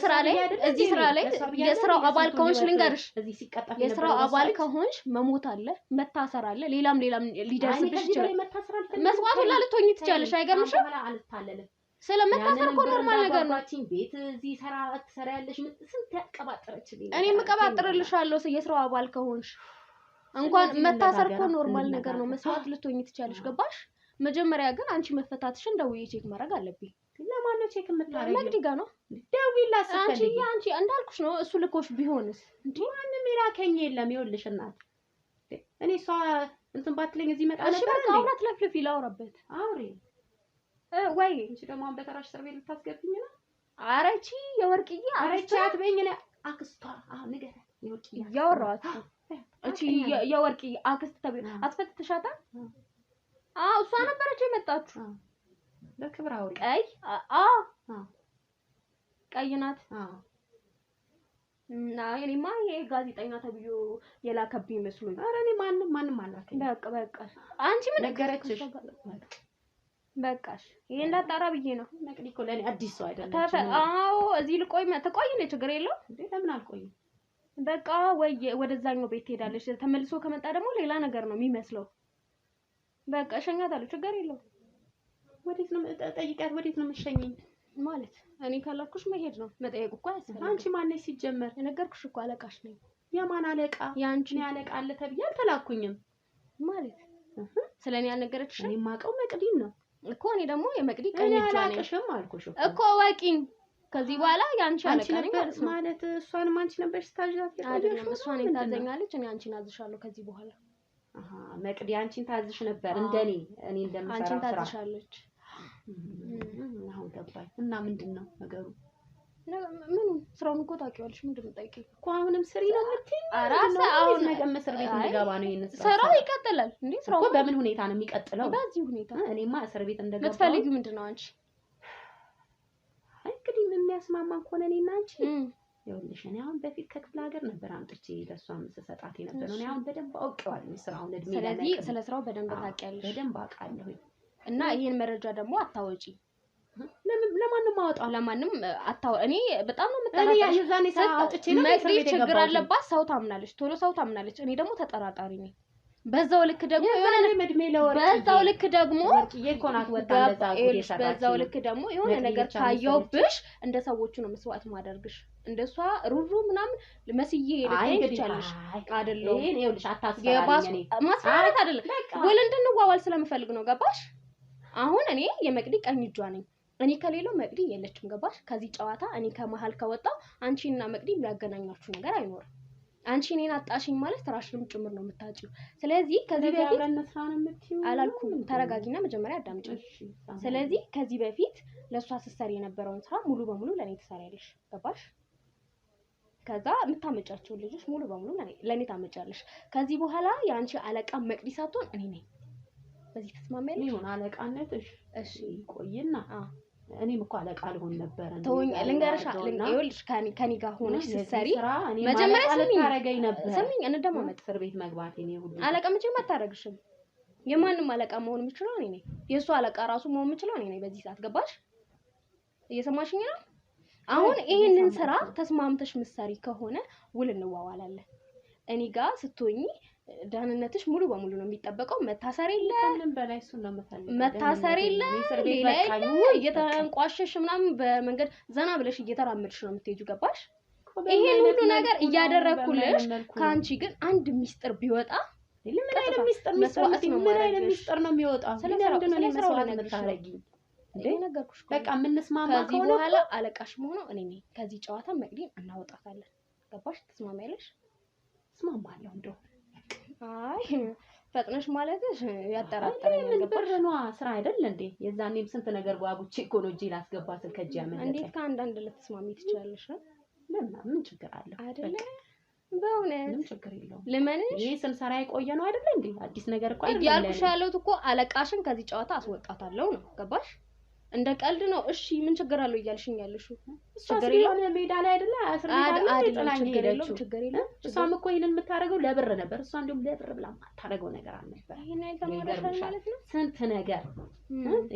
ስራ ላይ የስራው አባል ከሆንሽ ልንገርሽ እዚህ ሲቀጣፍ የስራው አባል ከሆንሽ መሞት አለ መታሰር አለ ሌላም ሊደርስብሽ ይችላል መስዋዕት ሁላ ልትሆኚ ትችያለሽ አይገርምሽም ስለመታሰር እኮ ኖርማል ነገር ነው ቤት እዚህ ትሰሪያለሽ ስንት ያቀባጥረችልኝ እኔ መቀባጥርልሻለሁ የስራው አባል ከሆንሽ እንኳን መታሰር እኮ ኖርማል ነገር ነው መስዋዕት ልትሆኚ ትችያለሽ ገባሽ መጀመሪያ ግን አንቺ መፈታትሽን ደውዬ ቼክ ማድረግ አለብኝ ለማን ነው ቼክ የምታረጊው መቅዲ ጋር ነው ደውይላት አንቺ እንዳልኩሽ ነው እሱ ልኮሽ ቢሆንስ እንዴ ማንም ይላከኝ የለም ይኸውልሽ እናት እኔ እሷ እንትን ባትለኝ እዚህ መጣ ነበር በቃ አውራት ለፍልፍ ይላውራበት አውሪ ወይ እንጂ ደግሞ በተራሽ እስር ቤት ልታስገብኝ ነው አረቺ የወርቅዬ አረቺ አትበኝ ነው አክስቷ ንገረ የወርቅዬ ያወራዋት እቺ የወርቅዬ አክስት ተብሎ አትፈትሻታ እሷ ነበረች የመጣችሁ በክብር አውሪ ቀይ ቀይ ናት እና እኔማ ይሄ ጋዜጠኛ ተብዮ የላከብኝ መስሎኝ ኧረ እኔ ማንም አላከኝ በቃ አንቺ ምን ነገረችሽ በቃሽ ይሄ እንዳጣራ ብዬ ነው መቅዲ እኮ ለኔ አዲስ ሰው አይደለም እዚህ ልቆይ ተቆይ ነው ችግር የለው እንዴ ለምን አልቆይም በቃ ወይ ወደዛኛው ቤት ትሄዳለች ተመልሶ ከመጣ ደግሞ ሌላ ነገር ነው የሚመስለው በቃ እሸኛታለሁ ችግር የለው ወዴት ነው ጠይቂያት ወዴት ነው የምትሸኘኝ ማለት እኔ ካላልኩሽ መሄድ ነው መጠየቅ እኮ አያስፈልግም አንቺ ማን ነሽ ሲጀመር የነገርኩሽ እኮ አለቃሽ ነኝ የማን አለቃ ያንቺ አለቃ አለ ተብዬ አልተላኩኝም ማለት ስለኔ ያልነገረችሽ እኔ ማቀው መቅዲን ነው እኮ እኔ ደግሞ የመቅዲ ቀኝ እጇ ነኝ አላቅሽም አልኩሽ እኮ ወቂኝ ከዚህ በኋላ ያንቺ አለቃ ነኝ ማለት እሷንም አንቺ ነበርሽ ታዛት አይደለም እሷ እኔን ታዘኛለች እኔ አንቺን አዝሻለሁ ከዚህ በኋላ መቅዲ አንቺን ታዝሽ ነበር እንደኔ እኔ እንደምሰራው ስራ አንቺን ታዝሻለች አሁን ገባኝ እና ምንድነው ነገሩ ምኑ ስራውን እኮ ታውቂዋለሽ ምንድነው ጠይቂኝ እኮ አሁንም ስሪ ነው የምትይኝ አራስ አሁን ነገ እስር ቤት እንደገባ ነው ይሄን ስራው ይቀጥላል እንዴ ስራው እኮ በምን ሁኔታ ነው የሚቀጥለው በዚህ ሁኔታ እኔማ እስር ቤት እንደገባ የምትፈልጊው ምንድነው አንቺ የሚያስማማን ከሆነ እኔና አንቺ ይኸውልሽ እኔ አሁን በፊት ከክፍለ ሀገር ነበር አምጥቼ ለሷም ሰጣት የነበረው እኔ አሁን በደንብ አውቀዋለሁ ስራውን እድሜ ላይ ስለዚህ ስለ ስራው በደንብ ታውቂያለሽ በደንብ አውቃለሁ እና ይሄን መረጃ ደግሞ አታወጪ ለማንም ማውጣው ለማንም አታው እኔ በጣም ነው እኔ የምጠራጠርሽ ያዛኔ ሳውጥቼ ነው መቅዲ ችግር አለባት ሰው ታምናለች ቶሎ ሰው ታምናለች እኔ ደግሞ ተጠራጣሪ ነኝ በዛው ልክ ደግሞ የሆነ እድሜ ለወርቅ በዛው ልክ ደግሞ ወርቅዬ ኮናት ወጣ ለዛ ጉዴ ሰራች በዛው ልክ ደግሞ የሆነ ነገር ካየውብሽ እንደ ሰዎቹ ነው መስዋዕት ማደርግሽ እንደሷ ሩሩ ምናምን መስዬ ልትይቻለሽ አይደለም እኔ ይኸውልሽ አታስፈራሪኝ እኔ ማስፈራራት አይደለም ወል እንድንዋዋል ስለምፈልግ ነው ገባሽ አሁን እኔ የመቅዲ ቀኝ እጇ ነኝ እኔ ከሌለው መቅዲ የለችም ገባሽ ከዚህ ጨዋታ እኔ ከመሃል ከወጣው አንቺና መቅዲ የሚያገናኛችሁ ነገር አይኖርም አንቺ እኔን አጣሽኝ ማለት ራስሽንም ጭምር ነው የምታጪው ስለዚህ ከዚህ በፊት አብረን መስራ ነው የምትይው አላልኩም ተረጋጊና መጀመሪያ አዳምጪ ስለዚህ ከዚህ በፊት ለሷ ስትሰሪ የነበረውን ስራ ሙሉ በሙሉ ለኔ ትሰሪያለሽ ገባሽ ከዛ የምታመጫቸው ልጆች ሙሉ በሙሉ ለኔ ታመጫለሽ ከዚህ በኋላ ያንቺ አለቃ መቅዲ ሳትሆን እኔ ነኝ በዚህ ተስማማለሽ ይሁን አለቃነትሽ እሺ ቆይና እኔም እኮ አለቃ ልሆን ነበር ተወኝ ልንገርሽ ይኸውልሽ ከኔ ጋር ሆነሽ ስትሰሪ መጀመሪያ ታረገኝ ነበር ስሚኝ እንደማመጥ እስር ቤት መግባቴ ነው ሁሉ አለቃ መቼም አታረግሽም የማንም አለቃ መሆን የምችለው እኔ ነኝ የሱ አለቃ ራሱ መሆን የምችለው እኔ ነኝ በዚህ ሰዓት ገባሽ እየሰማሽኝ ነው አሁን ይሄንን ስራ ተስማምተሽ ምሳሪ ከሆነ ውል እንዋዋላለን እኔ ጋር ስትሆኚ ዳንነትሽ ሙሉ በሙሉ ነው የሚጠበቀው መታሰር የለ ከምን በላይ እሱ ነው መፈልገው መታሰር የለ ሌላ እየተንቋሸሽ ምናምን በመንገድ ዘና ብለሽ እየተራመድሽ ነው የምትሄጂው ገባሽ ይሄን ሁሉ ነገር እያደረኩልሽ ካንቺ ግን አንድ ሚስጥር ቢወጣ ምን አይነት ሚስጥር ነው የሚወጣው ስለምንድን ነው መስዋዕት የምታረጊኝ እንዴ ነገርኩሽ በቃ የምንስማማ ከዚህ በኋላ አለቃሽ መሆኑ እኔ ነኝ ከዚህ ጨዋታ መቅዲን እናወጣታለን ገባሽ ትስማማለሽ እስማማለሁ እንደው አይ ፈጥነሽ ማለትሽ ያጠራጥረኛል ገባሽ ነው ስራ አይደል እንዴ የዛኔም ስንት ነገር ጓጉቼ እኮ ነው እጄ ላስገባትን ከእጄ ያመለጠ እንዴት ከአንዳንድ ልትስማሚ ትችላለሽ ምን ችግር አለ አይደለ በእውነት ምንም ችግር የለውም ለማንሽ ይሄ ስንሰራ የቆየ ነው አይደል እንዴ አዲስ ነገር እኮ አይደለም እያልኩሽ ያለሁት እኮ አለቃሽን ከዚህ ጨዋታ አስወጣታለሁ ነው ገባሽ እንደ ቀልድ ነው እሺ ምን ችግር አለው እያልሽኝ ያለሽው ችግር የለውም ሜዳ ላይ አይደለ አስር ሜዳ ላይ ጥላኝ ሄደችው ችግር የለውም እሷም እኮ ይሄንን የምታረገው ለብር ነበር እሷ እንደውም ለብር ብላ ማታረገው ነገር አልነበር ይሄን አይተማረሻል ማለት ነው ስንት ነገር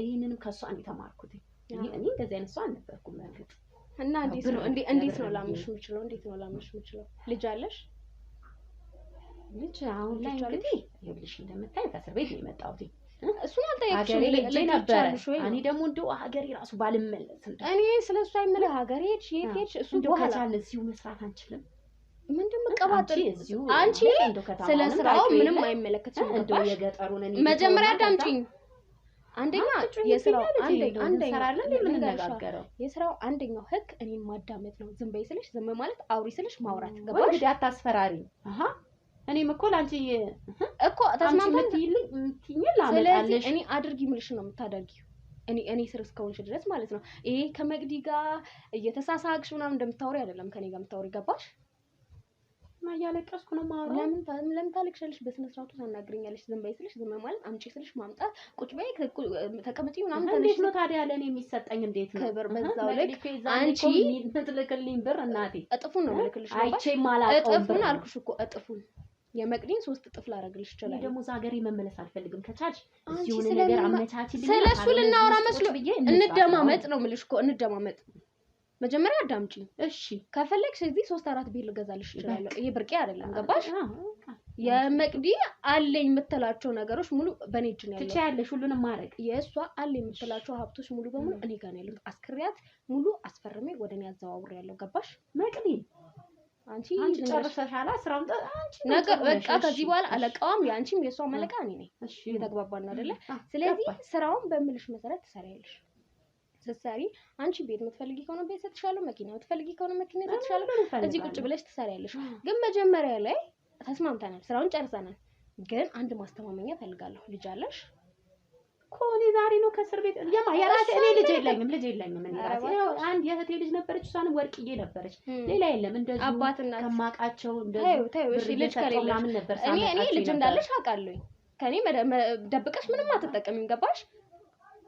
ይሄንንም ከሷ ነው ተማርኩት እኔ እንደዚህ አይነት ሰው አልነበርኩም ማለት እና እንዴት ነው ላምንሽ የምችለው እንዴት ነው ላምንሽ የምችለው ልጅ አለሽ ልጅ አሁን ላይ እንግዲህ ይኸውልሽ እንደምታይ ከእስር ቤት ነው የመጣሁት እሱን አልጠየቅሽም ልጅ ነበር እኔ ደግሞ እንደው ሀገሬ ራሱ ባልመለስ እኔ ስለሱ አይመለ ሀገሬ ሄድሽ እሱ በኋላ እዚሁ መስራት አንችልም ምንድን መቀባጠል አንቺ ስለ ስራው ምንም አይመለከትሽም እንደው የገጠሩን እኔ መጀመሪያ አዳምጪኝ አንደኛ የስራው የስራው አንደኛው ህግ እኔን ማዳመጥ ነው ዝም በይ ስልሽ ዝም ማለት አውሪ ስልሽ ማውራት ገባሽ እንግዲህ አታስፈራሪ እኔም እኮ ላንቺ እኮ ተስማምተን ትይኝ ላመጣልሽ እኔ አድርጊ ምልሽ ነው የምታደርጊው እኔ ስር እስከሆንሽ ድረስ ማለት ነው ይሄ ከመቅዲ ጋር እየተሳሳቅሽ ምናምን እንደምታወሪ አይደለም ከኔ ጋር የምታወሪ ገባሽ ማያለቀስኩ ነው ማውራት ለምን ታለቅሻለሽ በስነ ስርዓቱ ታናግሪኛለሽ ዝም በይ ስልሽ ዝም ማለት አምጪ ስልሽ ማምጣት ቁጭ በይ ተቀመጪ ምናምን እንዴት ነው ታዲያ ለኔ የሚሰጠኝ እንዴት ነው ክብር በዛው ልክ አንቺ ምትልክልኝ ብር እናቴ እጥፉን ነው ልክልሽ አይቼ ማላቀው እጥፉን አልኩሽ እኮ እጥፉን የመቅዲን 3 እጥፍ ላረግልሽ ይችላል ደግሞ ዛገሬ መመለስ አልፈልግም ከቻልሽ እዚሁ ነገር አመቻችልኝ ስለሱ ልናወራ መስሎ እንደማመጥ ነው ምልሽ እኮ እንደማመጥ መጀመሪያ አዳምጪኝ እሺ ከፈለግሽ እዚህ 3-4 ቢል ልገዛልሽ ይችላል ይሄ ብርቄ አይደለም ገባሽ የመቅዲ አለኝ የምትላቸው ነገሮች ሙሉ በኔ እጅ ነው ያለው ትቻለሽ ሁሉንም ማድረግ የእሷ አለኝ የምትላቸው ሀብቶች ሙሉ በሙሉ እኔ ጋር ነው ያሉት አስክሪያት ሙሉ አስፈርሜ ወደኔ ያዘዋውር ያለው ገባሽ መቅዲ አንቺ ጨርሰሻላ ስራም አንቺ ነገር በቃ ከዚህ በኋላ አለቃዋም ያንቺም የሷ መለቃ እኔ ነኝ እሺ የተግባባን አይደለ ስለዚህ ስራውን በምልሽ መሰረት ትሰሪያለሽ ስትሰሪ አንቺ ቤት የምትፈልጊ ከሆነ ቤት ሰጥሻለሁ መኪና የምትፈልጊ ከሆነ መኪና ሰጥሻለሁ እዚህ ቁጭ ብለሽ ትሰሪያለሽ ግን መጀመሪያ ላይ ተስማምተናል ስራውን ጨርሰናል ግን አንድ ማስተማመኛ ፈልጋለሁ ልጅ አለሽ ኮኒ ዛሬ ነው ከእስር ቤት የራሴ እኔ ልጅ የለኝም እኔ ራሴ አንድ የእህቴ ልጅ ነበረች እሷንም ወርቅዬ ነበረች ሌላ የለም እንደዚህ አባትና ከማቃቸው እንደዚህ እሺ ልጅ ከሌለሽ እኔ ልጅ እንዳለሽ አውቃለሁ ከኔ ደብቀሽ ምንም አትጠቀሚም ገባሽ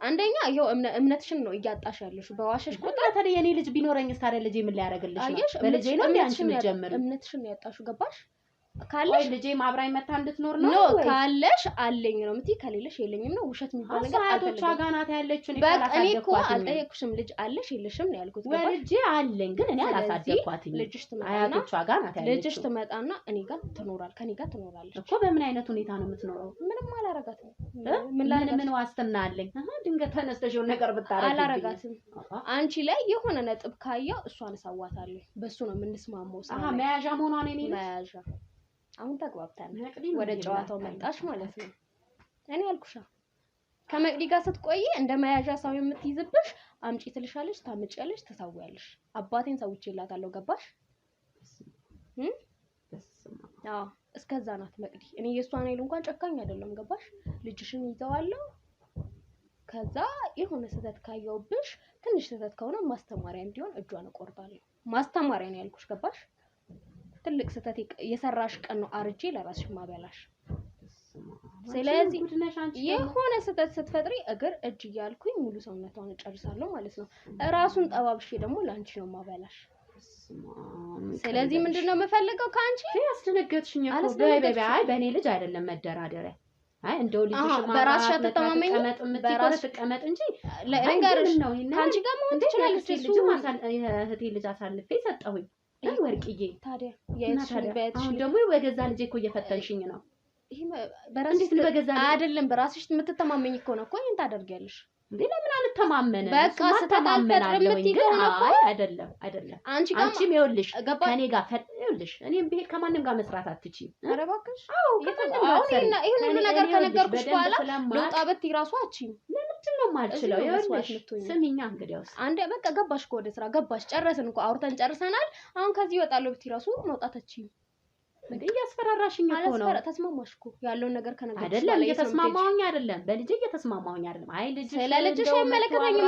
አንደኛ ይሄው እምነትሽን ነው እያጣሽ ያለሽ በዋሸሽ ቁጥር ታዲያ የኔ ልጅ ቢኖረኝስ ታዲያ ልጄ ምን ሊያደርግልሽ ነው በልጄ ነው ቢያንቺ የምትጀምሪው እምነትሽን ነው ያጣሽው ገባሽ ካለሽ ልጄ ማብራይ መታ እንድትኖር ነው ወይ ካለሽ አለኝ ነው ምትይ ከሌለሽ የለኝም ነው ውሸት የሚባል ነገር አልፈልግም አጋናት ያለችው እኔ እኮ አልጠየቅኩሽም ልጅ አለሽ የለሽም ነው ያልኩት ገባሽ ልጄ አለኝ ግን እኔ አላሳደኳትም ልጅሽ ትመጣና አያቶቿ ጋር ናት ያለችው ልጅሽ ትመጣና እኔ ጋር ከኔ ጋር ትኖራለች እኮ በምን አይነት ሁኔታ ነው የምትኖረው ምንም አላረጋትም ምን ዋስትና አለኝ ድንገት ተነስተሽ የሆነ ነገር ብታረጊ አላረጋትም አንቺ ላይ የሆነ ነጥብ ካየው እሷን ሰዋታለሁ በሱ ነው የምንስማማው መያዣ መሆኗን እኔ መያዣ አሁን ተግባብተን ወደ ጨዋታው መጣሽ ማለት ነው እኔ ያልኩሽ ከመቅዲ ጋር ስትቆይ እንደ መያዣ ሰው የምትይዝብሽ አምጪ ትልሻለሽ ታምጪያለሽ ተሳውያለሽ አባቴን ሰውቼላታለሁ ገባሽ አዎ እስከዛ ናት መቅዲ እኔ የሷን አይል እንኳን ጨካኝ አይደለም ገባሽ ልጅሽን ይዘዋለሁ ከዛ የሆነ ስህተት ካየውብሽ ትንሽ ስህተት ከሆነ ማስተማሪያ እንዲሆን እጇን እቆርጣለሁ ማስተማሪያ ነው ያልኩሽ ገባሽ ትልቅ ስህተት የሰራሽ ቀን ነው አርጄ ለራስሽ ማበላሽ ስለዚህ የሆነ ስህተት ስትፈጥሪ እግር እጅ እያልኩኝ ሙሉ ሰውነቷን እጨርሳለሁ ማለት ነው ራሱን ጠባብሽ ደግሞ ላንቺ ነው ማበላሽ ስለዚህ ምንድነው የምፈልገው ካንቺ ያስደነገጥሽኝ እኮ በይ በእኔ ልጅ አይደለም መደራደሪያ አይ እንደው ልጅሽ በራስሽ ተተማመኝ በራስሽ ተቀመጥ እንጂ ለነገርሽ ነው ካንቺ ጋር መሆን ትችላለሽ ልጅ እህቴ ልጅ አሳልፌ ሰጠሁኝ ወርቅዬ ታዲያ የእሱን ቤት አሁን ደግሞ በገዛ ልጄ እኮ እየፈተንሽኝ ነው ይሄ በራስሽ በገዛ አይደለም በራስሽ የምትተማመኝ እኮ ነው እኮ ይሄን ታደርጊያለሽ እንዴ ለምን አልተማመነ በቃ ስተታልፈጥር የምትይገው ነው አይደለም አንቺም ይኸውልሽ ከኔ ጋር ይኸውልሽ እኔም ብሄድ ከማንም ጋር መስራት አትችይም ኧረ እባክሽ ይሄን ሁሉ ነገር ከነገርኩሽ በኋላ ልውጣ ብትይ ራሱ አትችይም ለምንድን ነው የማልችለው ይኸውልሽ ስሚኛ እንግዲያውስ አንዴ በቃ ገባሽ ወደ ስራ ገባሽ ጨረስን እኮ አውርተን ጨርሰናል አሁን ከዚህ ይወጣለሁ ብትይ ራሱ መውጣት አትችይም እንዴ ያስፈራራሽኝ እኮ ነው ተስማማሽ እኮ ያለውን ነገር ከነገርኩሽ አይደለም እየተስማማሁኝ አይደለም በልጄ እየተስማማሁኝ አይደለም አይ ልጅ ስለልጅሽ አይመለከተኝም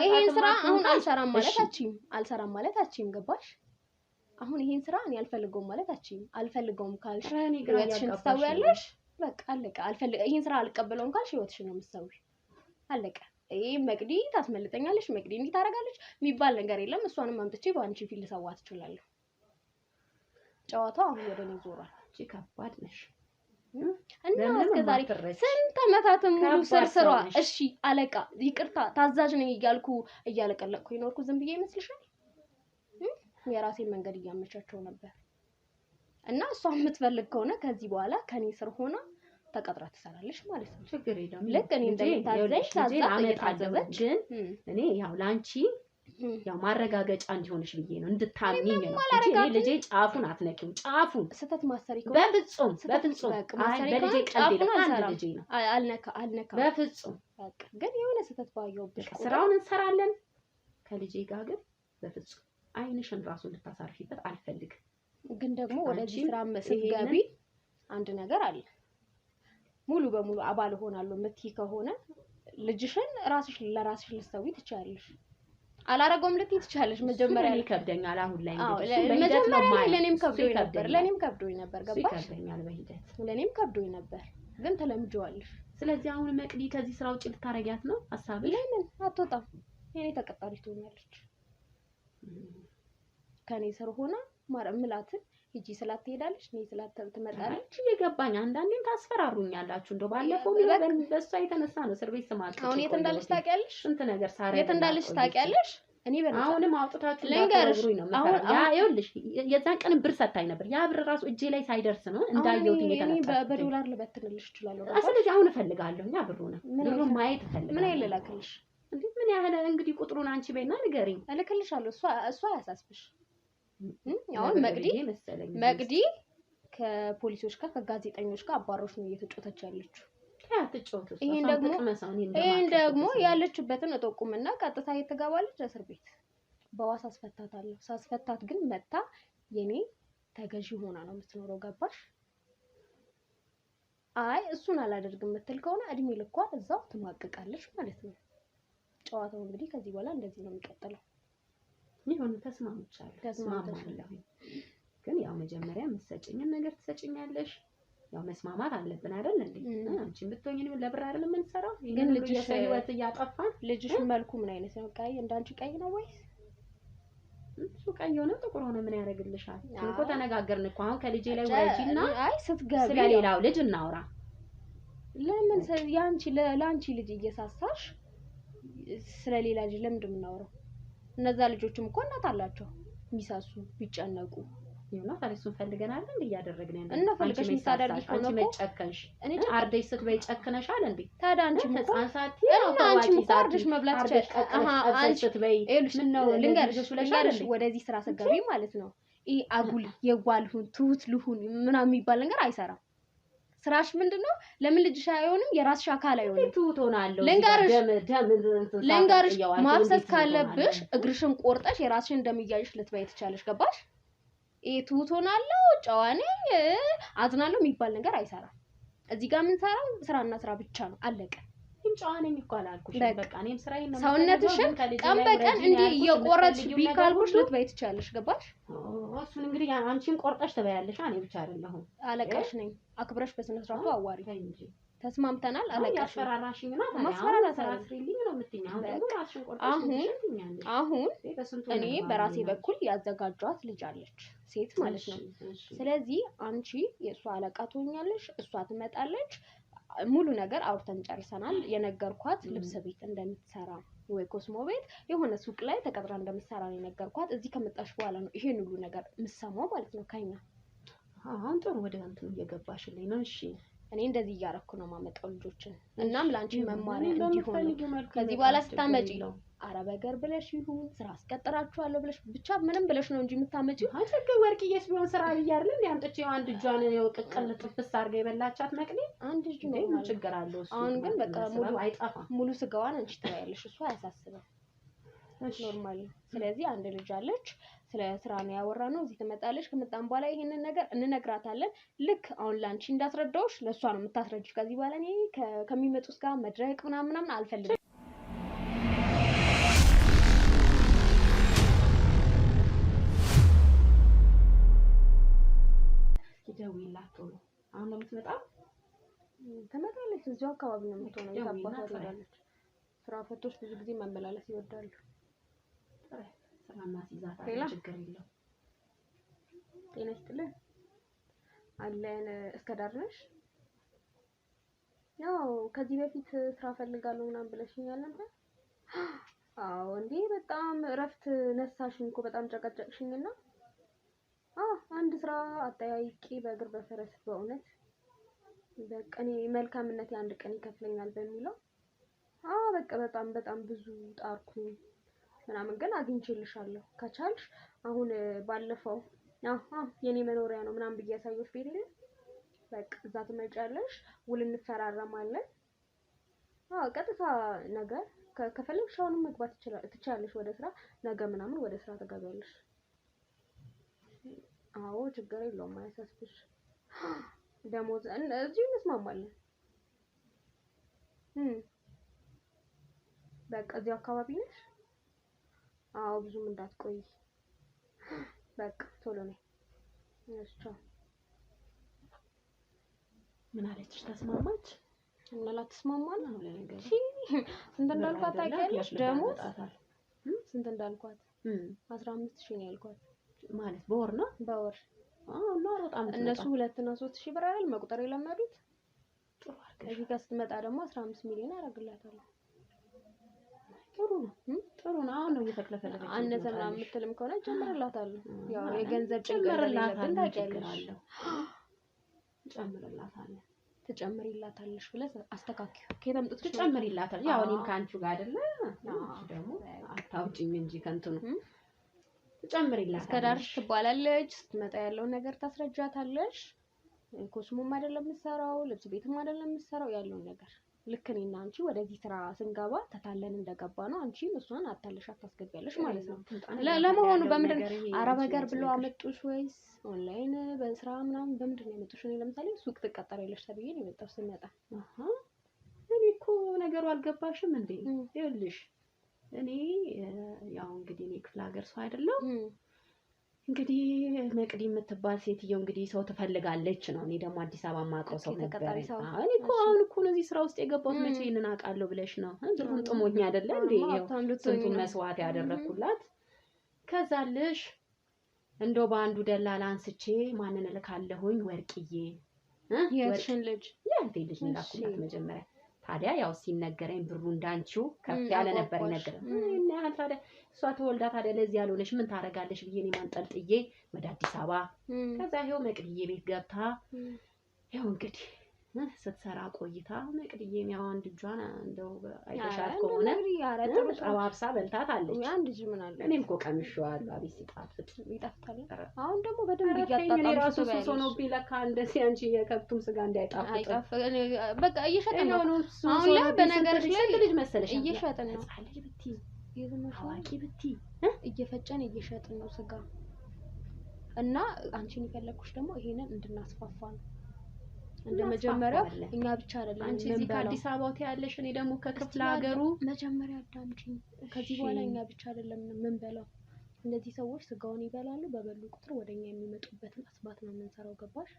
ይሄን ስራ አሁን አልሰራም ማለት አትችይም ገባሽ አሁን ይሄን ስራ እኔ አልፈልገውም ማለት አትችይም አልፈልገውም ካልሽ ህይወትሽን ትሰውያለሽ በቃ አለቀ ይሄን ስራ አልቀበለውም ካልሽ ህይወትሽን ነው የምትሰውይ አለቀ ይሄ መቅዲ ታስመልጠኛለሽ መቅዲ እንዴ ታረጋለች የሚባል ነገር የለም እሷንም አምጥቼ ባንቺ ፊል ሰዋት እችላለሁ ጨዋታው አሁን ወደ እኔ ዞሯል እቺ ከባድ ነሽ እና እስከዛሬ ስንት ዓመታትን ሙሉ ስርስሯ እሺ አለቃ ይቅርታ ታዛዥ ነኝ እያልኩ እያለቀለቅኩ ይኖርኩ ዝም ብዬ ይመስልሻል የራሴን መንገድ እያመቻቸው ነበር እና እሷ የምትፈልግ ከሆነ ከዚህ በኋላ ከኔ ስር ሆና ተቀጥራ ትሰራለች ማለት ነው ችግር የለም ልክ እኔ እንደምታዘኝ ታዛዥ ግን እኔ ያው ላንቺ ያው ማረጋገጫ እንዲሆንሽ ብዬ ነው እንድታምኚኝ ነው እንጂ እኔ ልጄ ጫፉን አትነኪው ጫፉን ስተት ማሰሪ ከሆነ በፍጹም አይ በልጄ ቀልድ አንድ ልጄ ነው አልነካ በፍጹም በቃ ግን የሆነ ስተት ባየውብሽ ስራውን እንሰራለን ከልጄ ጋር ግን በፍጹም አይንሽን ራሱ እንድታሳርፊበት አልፈልግም ግን ደግሞ ወደዚህ ስራ ስትገቢ አንድ ነገር አለ ሙሉ በሙሉ አባል ሆናለሁ የምትይ ከሆነ ልጅሽን ራስሽ ለራስሽ ልትሰዊ ትችያለሽ አላረገውም ልትይ ትችያለሽ መጀመሪያ ይከብደኛል አሁን ላይ መጀመሪያ ለኔም ከብዶኝ ነበር ገባሽ ይከብደኛል በሂደት ለኔም ከብዶኝ ነበር ግን ተለምጄዋለሽ ስለዚህ አሁን መቅዲ ከዚህ ስራ ውጪ ልታረጊያት ነው ሐሳብሽ ለምን አትወጣም የኔ ተቀጣሪ ትሆኛለች ከኔ ስር ሆና ማረምላትን ሂጂ ስላት ትሄዳለች እኔ ስላት ትመጣለች እየገባኝ አንዳንዴም ታስፈራሩኛላችሁ እንደው ባለፈው ምን በሷ የተነሳ ነው እስር ቤት ስማት አሁን የት እንዳለች ታውቂያለሽ ስንት ነገር ሳራ የት እንዳለች ታውቂያለሽ እኔ አሁንም አውጥታችሁ እንዳትነግሩኝ ነው መከራ ያ ይኸውልሽ የዛን ቀን ብር ሰጣኝ ነበር ያ ብር ራሱ እጄ ላይ ሳይደርስ ነው እንዳየሁት የተነሳ በዶላር ልበትንልሽ እችላለሁ ስለዚህ አሁን እፈልጋለሁ ያ ብሩን ማየት እፈልጋለሁ ምን ያህል ላክልሽ እንዴ ምን ያህል እንግዲህ ቁጥሩን አንቺ በይና ንገሪኝ እልክልሻለሁ እሷ ያሳስብሽ አሁን መቅዲ ከፖሊሶች ጋር ከጋዜጠኞች ጋር አባሮች ነው እየተጫወተች ያለችው ይሄን ደግሞ ያለችበትን እጠቁምና ቀጥታ የተጋባለች እስር ቤት በዋስ አስፈታታለሁ ሳስፈታት ግን መጣ የኔ ተገዢ ሆና ነው የምትኖረው ገባሽ አይ እሱን አላደርግም የምትል ከሆነ እድሜ ልኳ እዛው ትማቀቃለች ማለት ነው ጨዋታው እንግዲህ ከዚህ በኋላ እንደዚህ ነው የሚቀጥለው ይሁን ተስማምቻለሁ ግን ያው መጀመሪያ የምትሰጪኝን ነገር ትሰጪኛለሽ ያው መስማማት አለብን አይደል እንዴ? አንቺም ብትሆኚ ለብር አይደል የምንሰራው? ግን ልጅሽ ህይወት እያጠፋን ልጅሽ መልኩ ምን አይነት ነው? ቀይ እንዳንቺ ቀይ ነው ወይስ እሱ ቀይ ሆነ ጥቁር ሆነ ምን ያደርግልሻል? እኮ ተነጋገርን እኮ አሁን ከልጄ ላይ ወጪና አይ ስትገቢ ስለሌላው ልጅ እናውራ። ለምን ያንቺ ለአንቺ ልጅ እየሳሳሽ ስለሌላ ልጅ ለምንድን ነው የምናወራው? እነዛ ልጆችም እኮ እናት አላቸው የሚሳሱ ቢጨነቁ ይሁን ታሪሱን ፈልገናል እንዴ ያደረግን ያለው እና ፈልገሽ ምታደርጊ ሆነ አንቺ መጨከንሽ እኔ አርደሽ ስትበይ ጨክነሻል እንዴ? ታዲያ አንቺ ህፃን ሳቲ እና አንቺ አርደሽ መብላት ይችላል። አንቺ ስትበይ ምን ነው ልንገርሽ ወደዚህ ስራ ሰገቢ ማለት ነው ይሄ አጉል የዋልሁን ትሁት ልሁን ምናምን የሚባል ነገር አይሰራም። ስራሽ ምንድነው? ለምን ልጅሽ አይሆንም? የራስሽ አካል አይሆንም? ትሁት ሆናለሁ ልንገርሽ ማፍሰስ ካለብሽ እግርሽን ቆርጠሽ የራስሽን እንደሚያይሽ ልትበይ ትቻለሽ። ገባሽ? ትሁት ሆናለሁ ጨዋ ነኝ አዝናለሁ የሚባል ነገር አይሰራም። እዚህ ጋር የምንሰራው ስራና ስራ ብቻ ነው። አለቀ። ጨዋ ነኝ እኮ አላልኩሽ። በቃ እኔም ስራዬን ነው። ሰውነትሽን ቀን በቀን እንዲህ እየቆረጥሽ ቢካልኩሽ ልትበይ ትችያለሽ። ገባሽ? እሱን እንግዲህ አንቺን ቆርጠሽ ትበያለሽ። እኔ ብቻ አይደለሁም። አለቃሽ ነኝ። አክብረሽ በስነ ስርዓቱ አዋሪ እንጂ ተስማምተናል። አለቃሽ ያፈራራሽኝና ማስፈራራት አስሪልኝ ነው የምትይኝ። አሁን እኔ በራሴ በኩል ያዘጋጇት ልጅ አለች ሴት ማለት ነው። ስለዚህ አንቺ የእሷ አለቃ ትሆኛለሽ። እሷ ትመጣለች። ሙሉ ነገር አውርተን ጨርሰናል። የነገርኳት ልብስ ቤት እንደምትሰራ ወይ ኮስሞ ቤት የሆነ ሱቅ ላይ ተቀጥራ እንደምትሰራ ነው የነገርኳት። እዚህ ከመጣሽ በኋላ ነው ይሄን ሁሉ ነገር የምትሰማው ማለት ነው ከኛ። አሁን ጥሩ ወደ አንተ እየገባሽልኝ ነው። እሺ እኔ እንደዚህ እያረኩ ነው ማመጣው ልጆችን። እናም ላንቺ መማሪያ እንዲሆን ከዚህ በኋላ ስታመጪ አረብ ሀገር ብለሽ ይሁን ስራ አስቀጥራችኋለሁ ብለሽ ብቻ ምንም ብለሽ ነው እንጂ የምታመጪው። አንቺ ወርቅዬስ ቢሆን ስራ ብያርል እንዴ አንቺ አንድ እጇን ነው ቅቅል ጥብስ አድርጋ የበላቻት መቅኔ አንድ እጅ ነው ምን ችግር አለው እሱ። አሁን ግን በቃ ሙሉ አይጣፋም። ሙሉ ስጋዋን አንቺ ትበያለሽ። እሱ አያሳስብም። ኖርማሊ። ስለዚህ አንድ ልጅ አለች። ስለ ስራ ነው ያወራነው። እዚህ ትመጣለች። ከመጣን በኋላ ይሄንን ነገር እንነግራታለን። ልክ አሁን ላንቺ እንዳስረዳውሽ ለሷ ነው የምታስረጂው። ከዚህ በኋላ እኔ ከሚመጡት ጋር መድረቅ ምናምን አልፈልግም። ደውይላት ቶሎ። አሁን ነው የምትመጣው? ትመጣለች። እዚሁ አካባቢ ነው የምትሆነው። የታባቷ ትሄዳለች። ስራ ፈቶች ብዙ ጊዜ መመላለስ ይወዳሉ። ሰላም ማስይዛት ችግር የለው። ጤና ይስጥልን አለን። እስከ ዳር ነሽ? ያው ከዚህ በፊት ስራ ፈልጋለሁ ምናምን ብለሽኛል ነበር። አዎ እንዴ በጣም እረፍት ነሳሽኝ እኮ በጣም ጨቀጨቅሽኝና አንድ ስራ አጠያይቄ በእግር በፈረስ በእውነት በቃ እኔ መልካምነት አንድ ቀን ይከፍለኛል በሚለው በቃ በጣም ብዙ ጣርኩኝ ምናምን ግን አግኝቼልሻለሁ። ከቻልሽ አሁን ባለፈው የኔ መኖሪያ ነው ምናምን ብዬ ያሳየሁሽ ቤት አይደል? በቃ እዛ ትመጫለሽ፣ ውል እንፈራረማለን። ቀጥታ ነገር ከፈለግሽ አሁንም መግባት ትችላለሽ ወደ ስራ። ነገ ምናምን ወደ ስራ ትገቢያለሽ። አዎ ችግር የለውም አያሳስብሽ። ደሞዝ እዚሁ እንስማማለን። በቃ እዚሁ አካባቢ ነሽ? አዎ ብዙም እንዳትቆይ። በቃ ቶሎ ነኝ። እሺ ቻው። ምን አለችሽ? ተስማማች? እና ተስማማን ነው ለነገሩ። ስንት እንዳልኳት ታውቂያለሽ? ደሞዝ ስንት እንዳልኳት 15,000 ነው ያልኳት። ማለት በወር ነው? በወር ነው በጣም እነሱ 2 እና 3,000 ብር አይደል መቁጠር የለመዱት። ጥሩ አድርገሽ እዚህ ጋር ስትመጣ ደግሞ 15 ሚሊዮን አደርግላታለሁ። ጥሩ ነው። አሁን ነው እየተክለፈለፈች አነሰ ምናምን የምትልም ከሆነ ጨምርላታለሁ። ያው የገንዘብ ጭንቀት የለብን ታውቂያለሽ። ጨምርላታለሁ። ትጨምሪላታለሽ ብለሽ አስተካክዩ። ከየተምጥት ትጨምሪላታለሽ። ያው እኔም ካንቺ ጋር አይደለ ደግሞ አታውጪኝ እንጂ ከንቱኑ ትጨምሪላታለሽ። እስከ ዳርሽ ትባላለች። ስትመጣ ያለውን ነገር ታስረጃታለሽ። ኮስሞም አይደለም የምትሰራው፣ ልብስ ቤትም አይደለም የምትሰራው ያለውን ነገር ልክ እኔና አንቺ ወደዚህ ስራ ስንገባ ተታለን እንደገባ ነው። አንቺም እሷን አታለሽ አታስገቢያለሽ ማለት ነው። ለመሆኑ በምንድን አረብ ሀገር ብለው አመጡሽ ወይስ ኦንላይን በስራ ምናምን በምንድን ነው ያመጡሽ? እኔ ለምሳሌ ሱቅ ትቀጠሪያለሽ ተብዬ ነው የመጣው ስመጣ። እኔ እኮ ነገሩ አልገባሽም እንዴ? ይኸውልሽ እኔ ያው እንግዲህ እኔ ክፍለ ሀገር ሰው አይደለም። እንግዲህ መቅዲ የምትባል ሴትየው እንግዲህ ሰው ትፈልጋለች ነው። እኔ ደግሞ አዲስ አበባ ማውቀው ሰው ነበር። እኔ እኮ አሁን እኮ ነው እዚህ ስራ ውስጥ የገባሁት። መቼ ይሄንን አውቃለሁ ብለሽ ነው? ብሩን ጥሞኝ አይደለ እንዴ? ስንቱን መስዋዕት ያደረኩላት። ከዛልሽ እንደው በአንዱ ደላላ አንስቼ ማንን እልካለሁኝ? ወርቅዬ የሽን ልጅ ያንተ ልጅ ላኩላት መጀመሪያ። ታዲያ ያው ሲነገረኝ ብሩ እንዳንቺው ከፍ ያለ ነበር ይነገረኝ እና ታዲያ እሷ ተወልዳ ታዲያ ለዚህ ያልሆነሽ ምን ታረጋለሽ ብዬ እኔ ማንጠልጥዬ ወደ አዲስ አበባ ከዛ ይሄው መቅዲዬ ቤት ገብታ ያው እንግዲህ ስትሰራ ቆይታ መቅዲዬም ያው አንድ እጇን እንደው አይተሻት ከሆነ ጠባብሳ በልታታለች። አንድ ልጅ ምን አለ እኔም እኮ ቀምሼዋለሁ። አቤት ሲጣፍጥ ይጣፍጣል። አሁን ደግሞ በደንብ እያጣጣም ነው ራሱ ሱስ ሆኖብኝ ለካ እንደዚህ አንቺ የከብቱም ስጋ እንዳይጣፍጥ በቃ እየሸጥን ነው። አሁን ላይ በነገርሽ ላይ ልጅ መሰለሽ እየሸጥን ነው። ልጅ ብቲ አዋቂ ብቲ እየፈጨን እየሸጥን ነው ስጋ እና አንቺን የፈለኩሽ ደግሞ ይሄንን እንድናስፋፋ ነው። እንደመጀመሪያው እኛ ብቻ አይደለም አንቺ እዚህ ከአዲስ አበባው ያለሽ እኔ ደግሞ ከክፍለ ሀገሩ መጀመሪያ አዳምጪኝ። ከዚህ በኋላ እኛ ብቻ አይደለም ምን በላው እነዚህ ሰዎች ስጋውን ይበላሉ። በበሉ ቁጥር ወደኛ የሚመጡበትን አስባት ነው የምንሰራው። ገባሽ?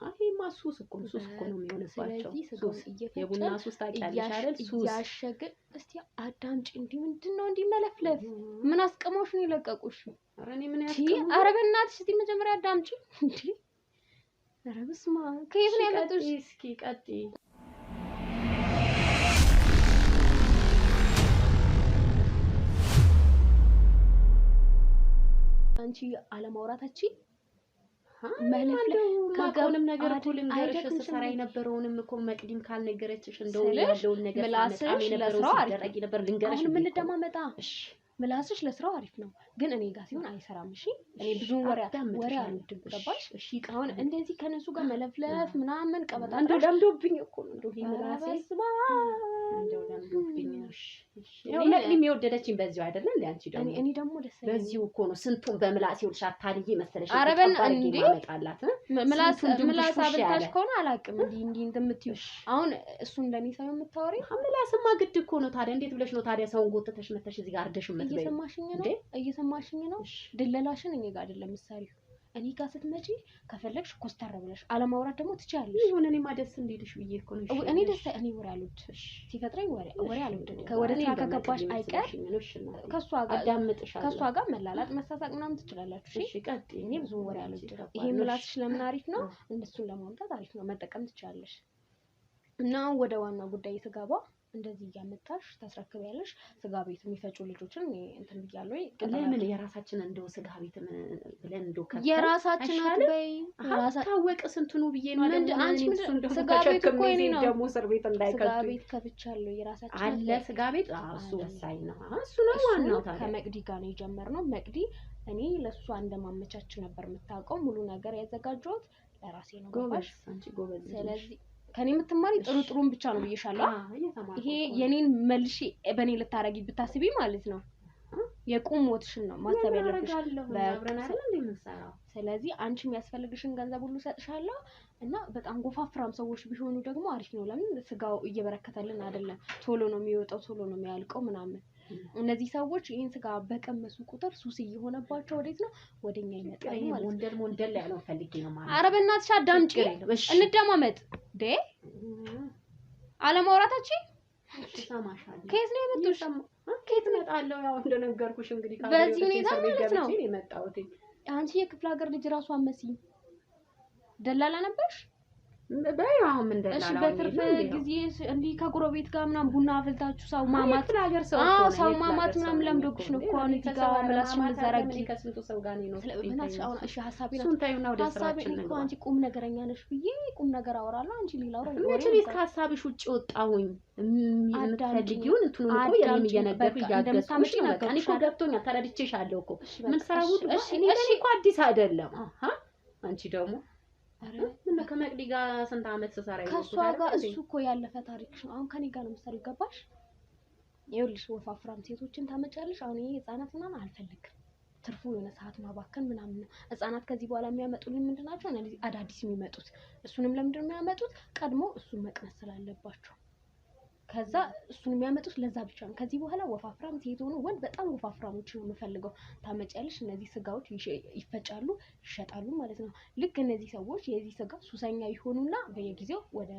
አይማ ሱስ እኮ ነው የሚሆነባቸው። ስለዚህ ስጋውን የቡና ሱስ ታውቂያለሽ አይደል? ሱስ ያሸገ እስቲ አዳምጪ። እንዲህ ምንድነው እንዲመለፍለፍ ምን አስቀመውሽ ነው የለቀቁሽ? ኧረ እኔ ምን ያስቀመው? ኧረ በእናትሽ እስቲ መጀመሪያ አዳምጪ እንዴ! ኧረ በስመ አብ ከየት ነው ያመጡሽ? እስኪ ቀጥይ። አንቺ አለማውራታችን ከጋውንም ነገር እኮ ልንገርሽ ስሰራ የነበረውንም እኮ መቅዲም ካልነገረችሽ እንደው ያለውን ነገር ምላስሽ ለስራው አሪፍ ነበር። ልንገርሽ ምን እንደማመጣ ምላስሽ ለስራው አሪፍ ነው፣ ግን እኔ ጋር ሲሆን አይሰራም። እሺ እኔ ብዙ ወሬ አልወድም። ገባሽ? እሺ አሁን እንደዚህ ከነሱ ጋር መለፍለፍ ምናምን ቀበጣ እንደው ለምዶብኝ እኮ ነው እንደው ምላሴ እንደው ለምዶብኝ ነው። ያው ለቅም የወደደችኝ በዚሁ አይደለም እንዴ? አንቺ ደግሞ እኔ ደግሞ ደስ ይለኛል በዚሁ እኮ ነው። ስንቱን በምላሴው ልሻታልዬ መሰለሽ አረበን እንዴ ማመጣላት ምላስ አብልታሽ ከሆነ አላውቅም። እንዲህ እንደምትይው አሁን እሱን ለኔ ሳይሆን የምታወሪ ምላስማ ግድ እኮ ነው። ታዲያ እንዴት ብለሽ ነው ታዲያ ሰውን ጎተተሽ መተሽ እዚህ ጋር አርደሽ የምትበይው? እየሰማሽኝ ነው? ድለላሽን እኔ ጋር አይደለም ምሳሌው። እኔ ጋር ስትመጪ ከፈለግሽ ኮስተር ብለሽ አለማውራት ደግሞ ትችያለሽ። ይሁን እኔማ ደስ እንዲልሽ ብዬ እኮ ነው። እኔ እኔ ወሬ አልወድም። ሲፈጥረኝ ወሬ አልወድም። ወደ ስራ ከገባሽ አይቀር ከሷ ጋር መላላጥ መሳሳቅ ምናምን ትችላላችሁ። እሺ ቀጥይ። እኔ ብዙ ወሬ አልወድም። ይሄ ምላስሽ ለምን አሪፍ ነው፣ እነሱን ለማምጣት አሪፍ ነው፣ መጠቀም ትችላለሽ። እና ወደ ዋናው ጉዳይ ስገባ እንደዚህ እያመጣሽ ታስረክቢያለሽ። ስጋ ቤት የሚፈጩ ልጆችን እንትን ብያለሁ። ለምን የራሳችን እንደው ስጋ ቤት ብለን እንደው ከፈል የራሳችን አትበይ ታወቀ ስንቱኑ ብዬ ነው አይደል? አንቺ ስጋ ቤት እኮ እኔ ነው ደግሞ እስር ቤት እንዳይከቱ ስጋ ቤት ከፍቻለሁ። የራሳችን አለ ስጋ ቤት። እሱ ወሳኝ ነው። እሱ ነው ዋናው። ታዲያ ከመቅዲ ጋር ነው የጀመርነው። መቅዲ እኔ ለሷ እንደማመቻች ነበር የምታውቀው። ሙሉ ነገር ያዘጋጀሁት ለራሴ ነው። ጎበዝ አንቺ ጎበዝ። ስለዚህ ከኔ የምትማሪ ጥሩን ብቻ ነው ብዬሻለሁ። ይሄ የኔን መልሺ በኔ ልታረጊ ብታስቢ ማለት ነው የቁም ሞትሽን ነው ማሰብ ያለብሽ። ስለዚህ አንቺ የሚያስፈልግሽን ገንዘብ ሁሉ ሰጥሻለሁ እና በጣም ጎፋፍራም ሰዎች ቢሆኑ ደግሞ አሪፍ ነው። ለምን ስጋው እየበረከተልን አይደለም፣ ቶሎ ነው የሚወጣው፣ ቶሎ ነው የሚያልቀው ምናምን። እነዚህ ሰዎች ይሄን ስጋ በቀመሱ ቁጥር ሱስ እየሆነባቸው ወዴት ነው ወደኛ ይመጣሉ ማለት ነው። ሞንደል ያለው ፈልጌ ነው ማለት። ኧረ በእናትሽ አዳምጪ፣ እንደማመጥ አለማውራታችን ተሰማሻለሁ። ከየት ነው የመጡሽ? ከየት እመጣለሁ? ያው እንደነገርኩሽ እንግዲህ በዚህ ሁኔታ ማለት ነው የመጣሁት። አንቺ የክፍለ ሀገር ልጅ ራሱ አመሲ ደላላ ነበርሽ? በያው ምን ደላላ? እሺ በትርፍ ጊዜ እንዲህ ከጎረቤት ጋር ምናምን ቡና አፍልታችሁ ሰው ማማት ሰው ማማት ምናምን ለምዶብሽ ነው እኮ አሁን እዚህ ጋር ምላስሽ ምዘረጊ ከስንቱ ሰው ጋር ነው ምናምን። አሁን እሺ ሐሳቤ ነው ሱንታዩና ወደ ስራችን ነው። አንቺ ቁም ነገረኛ ነሽ ብዬ ቁም ነገር አወራለሁ። አንቺ ሌላ ወሬ ወሬ ከሐሳብሽ ውጪ ወጣሁኝ። የምትፈልጊውን እንትኑ እኮ የኔም እየነገርኩ እያገዝኩሽ ነው። በቃ እኔ እኮ ገብቶኛል፣ ተረድቼሻለሁ እኮ ምን ሰራው። እኔ እኮ አዲስ አይደለም። አንቺ ደግሞ ምን ከመቅዲ ጋር ስንት አመት ተሰራ ይሆናል? ከሷ ጋር እሱ እኮ ያለፈ ታሪክሽ ነው። አሁን ከኔ ጋር ነው የምትሰሪው። ገባሽ? ይኸውልሽ ወፋፍራም ሴቶችን ታመጫለሽ። አሁን ይሄ ህፃናት ምናምን አልፈልግም። ትርፉ የሆነ ሰዓት ማባከን ምናምን ነው። ህፃናት ከዚህ በኋላ የሚያመጡልኝ ምንድን ናቸው? እነዚህ አዳዲስ የሚመጡት እሱንም ለምንድን ነው የሚያመጡት? ቀድሞ እሱን መቅመስ ስላለባቸው ከዛ እሱን የሚያመጡት ለዛ ብቻ ነው። ከዚህ በኋላ ወፋፍራም ሴት ሆኖ ወንድ በጣም ወፋፍራሞች ነው የምፈልገው ታመጫለሽ። እነዚህ ስጋዎች ይፈጫሉ ይሸጣሉ ማለት ነው። ልክ እነዚህ ሰዎች የዚህ ስጋ ሱሰኛ ይሆኑና በየጊዜው ወደ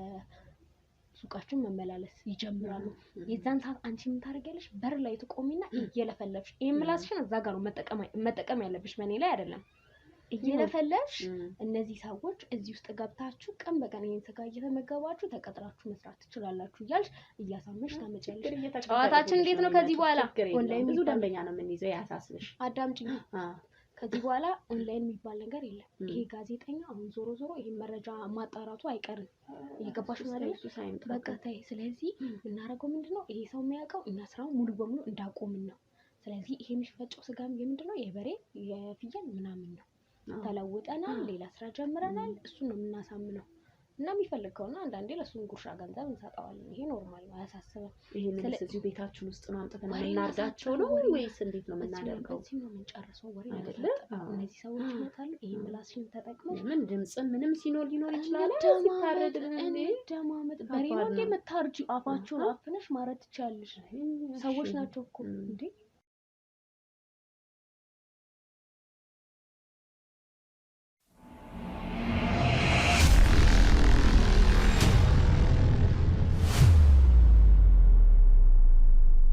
ሱቃችን መመላለስ ይጀምራሉ። የዛን ሰዓት አንቺ ምን ታደርጊያለሽ? በር ላይ ትቆሚና እየለፈለፍሽ ይሄን ምላስሽን እዛ ጋር ነው መጠቀም ያለብሽ፣ በኔ ላይ አይደለም። እየለፈለፍሽ እነዚህ ሰዎች እዚህ ውስጥ ገብታችሁ ቀን በቀን ይሄን ስጋ እየተመገባችሁ ተቀጥራችሁ መስራት ትችላላችሁ እያልሽ እያሳመንሽ ታመጫለሽ። ጨዋታችን እንዴት ነው? ከዚህ በኋላ ኦንላይን ብዙ ደንበኛ ነው የምንይዘው። ያሳስብሽ አዳምጪኝ። ከዚህ በኋላ ኦንላይን የሚባል ነገር የለም። ይሄ ጋዜጠኛ አሁን ዞሮ ይሄ መረጃ ማጣራቱ አይቀርም። እየገባሽ ማለት ነው። በቃ ታይ። ስለዚህ እናረጋው ምንድነው ይሄ ሰው የሚያውቀው እኛ ስራው ሙሉ በሙሉ እንዳቆምን ነው። ስለዚህ ይሄ የሚፈጨው ስጋም የምንድነው የበሬ የፍየል ምናምን ነው። ተለውጠናል፣ ሌላ ስራ ጀምረናል። እሱን ነው የምናሳምነው እና የሚፈልግ ከሆነ አንዳንዴ ለሱን ጉርሻ ገንዘብ እንሰጣዋለን። ይሄ ኖርማል ነው፣ አያሳስብም። ይሄ ምን እዚሁ ቤታችን ውስጥ ነው አምጥተን እናርዳቸው ነው ወይስ እንዴት ነው የምናደርገው? እዚህ ነው የምንጨርሰው ወሬ አይደለ? እነዚህ ሰዎች ይመጣሉ። ይሄ ምላስሽን ተጠቅመው ምን ድምጽ ምንም ሊኖር ይችላል። ሲታረድ እንደማመጥ በሬ ነው የምታርጂው። አፋቸውን አፍነሽ ማረድ ትችያለሽ። ሰዎች ናቸው እኮ እንዴ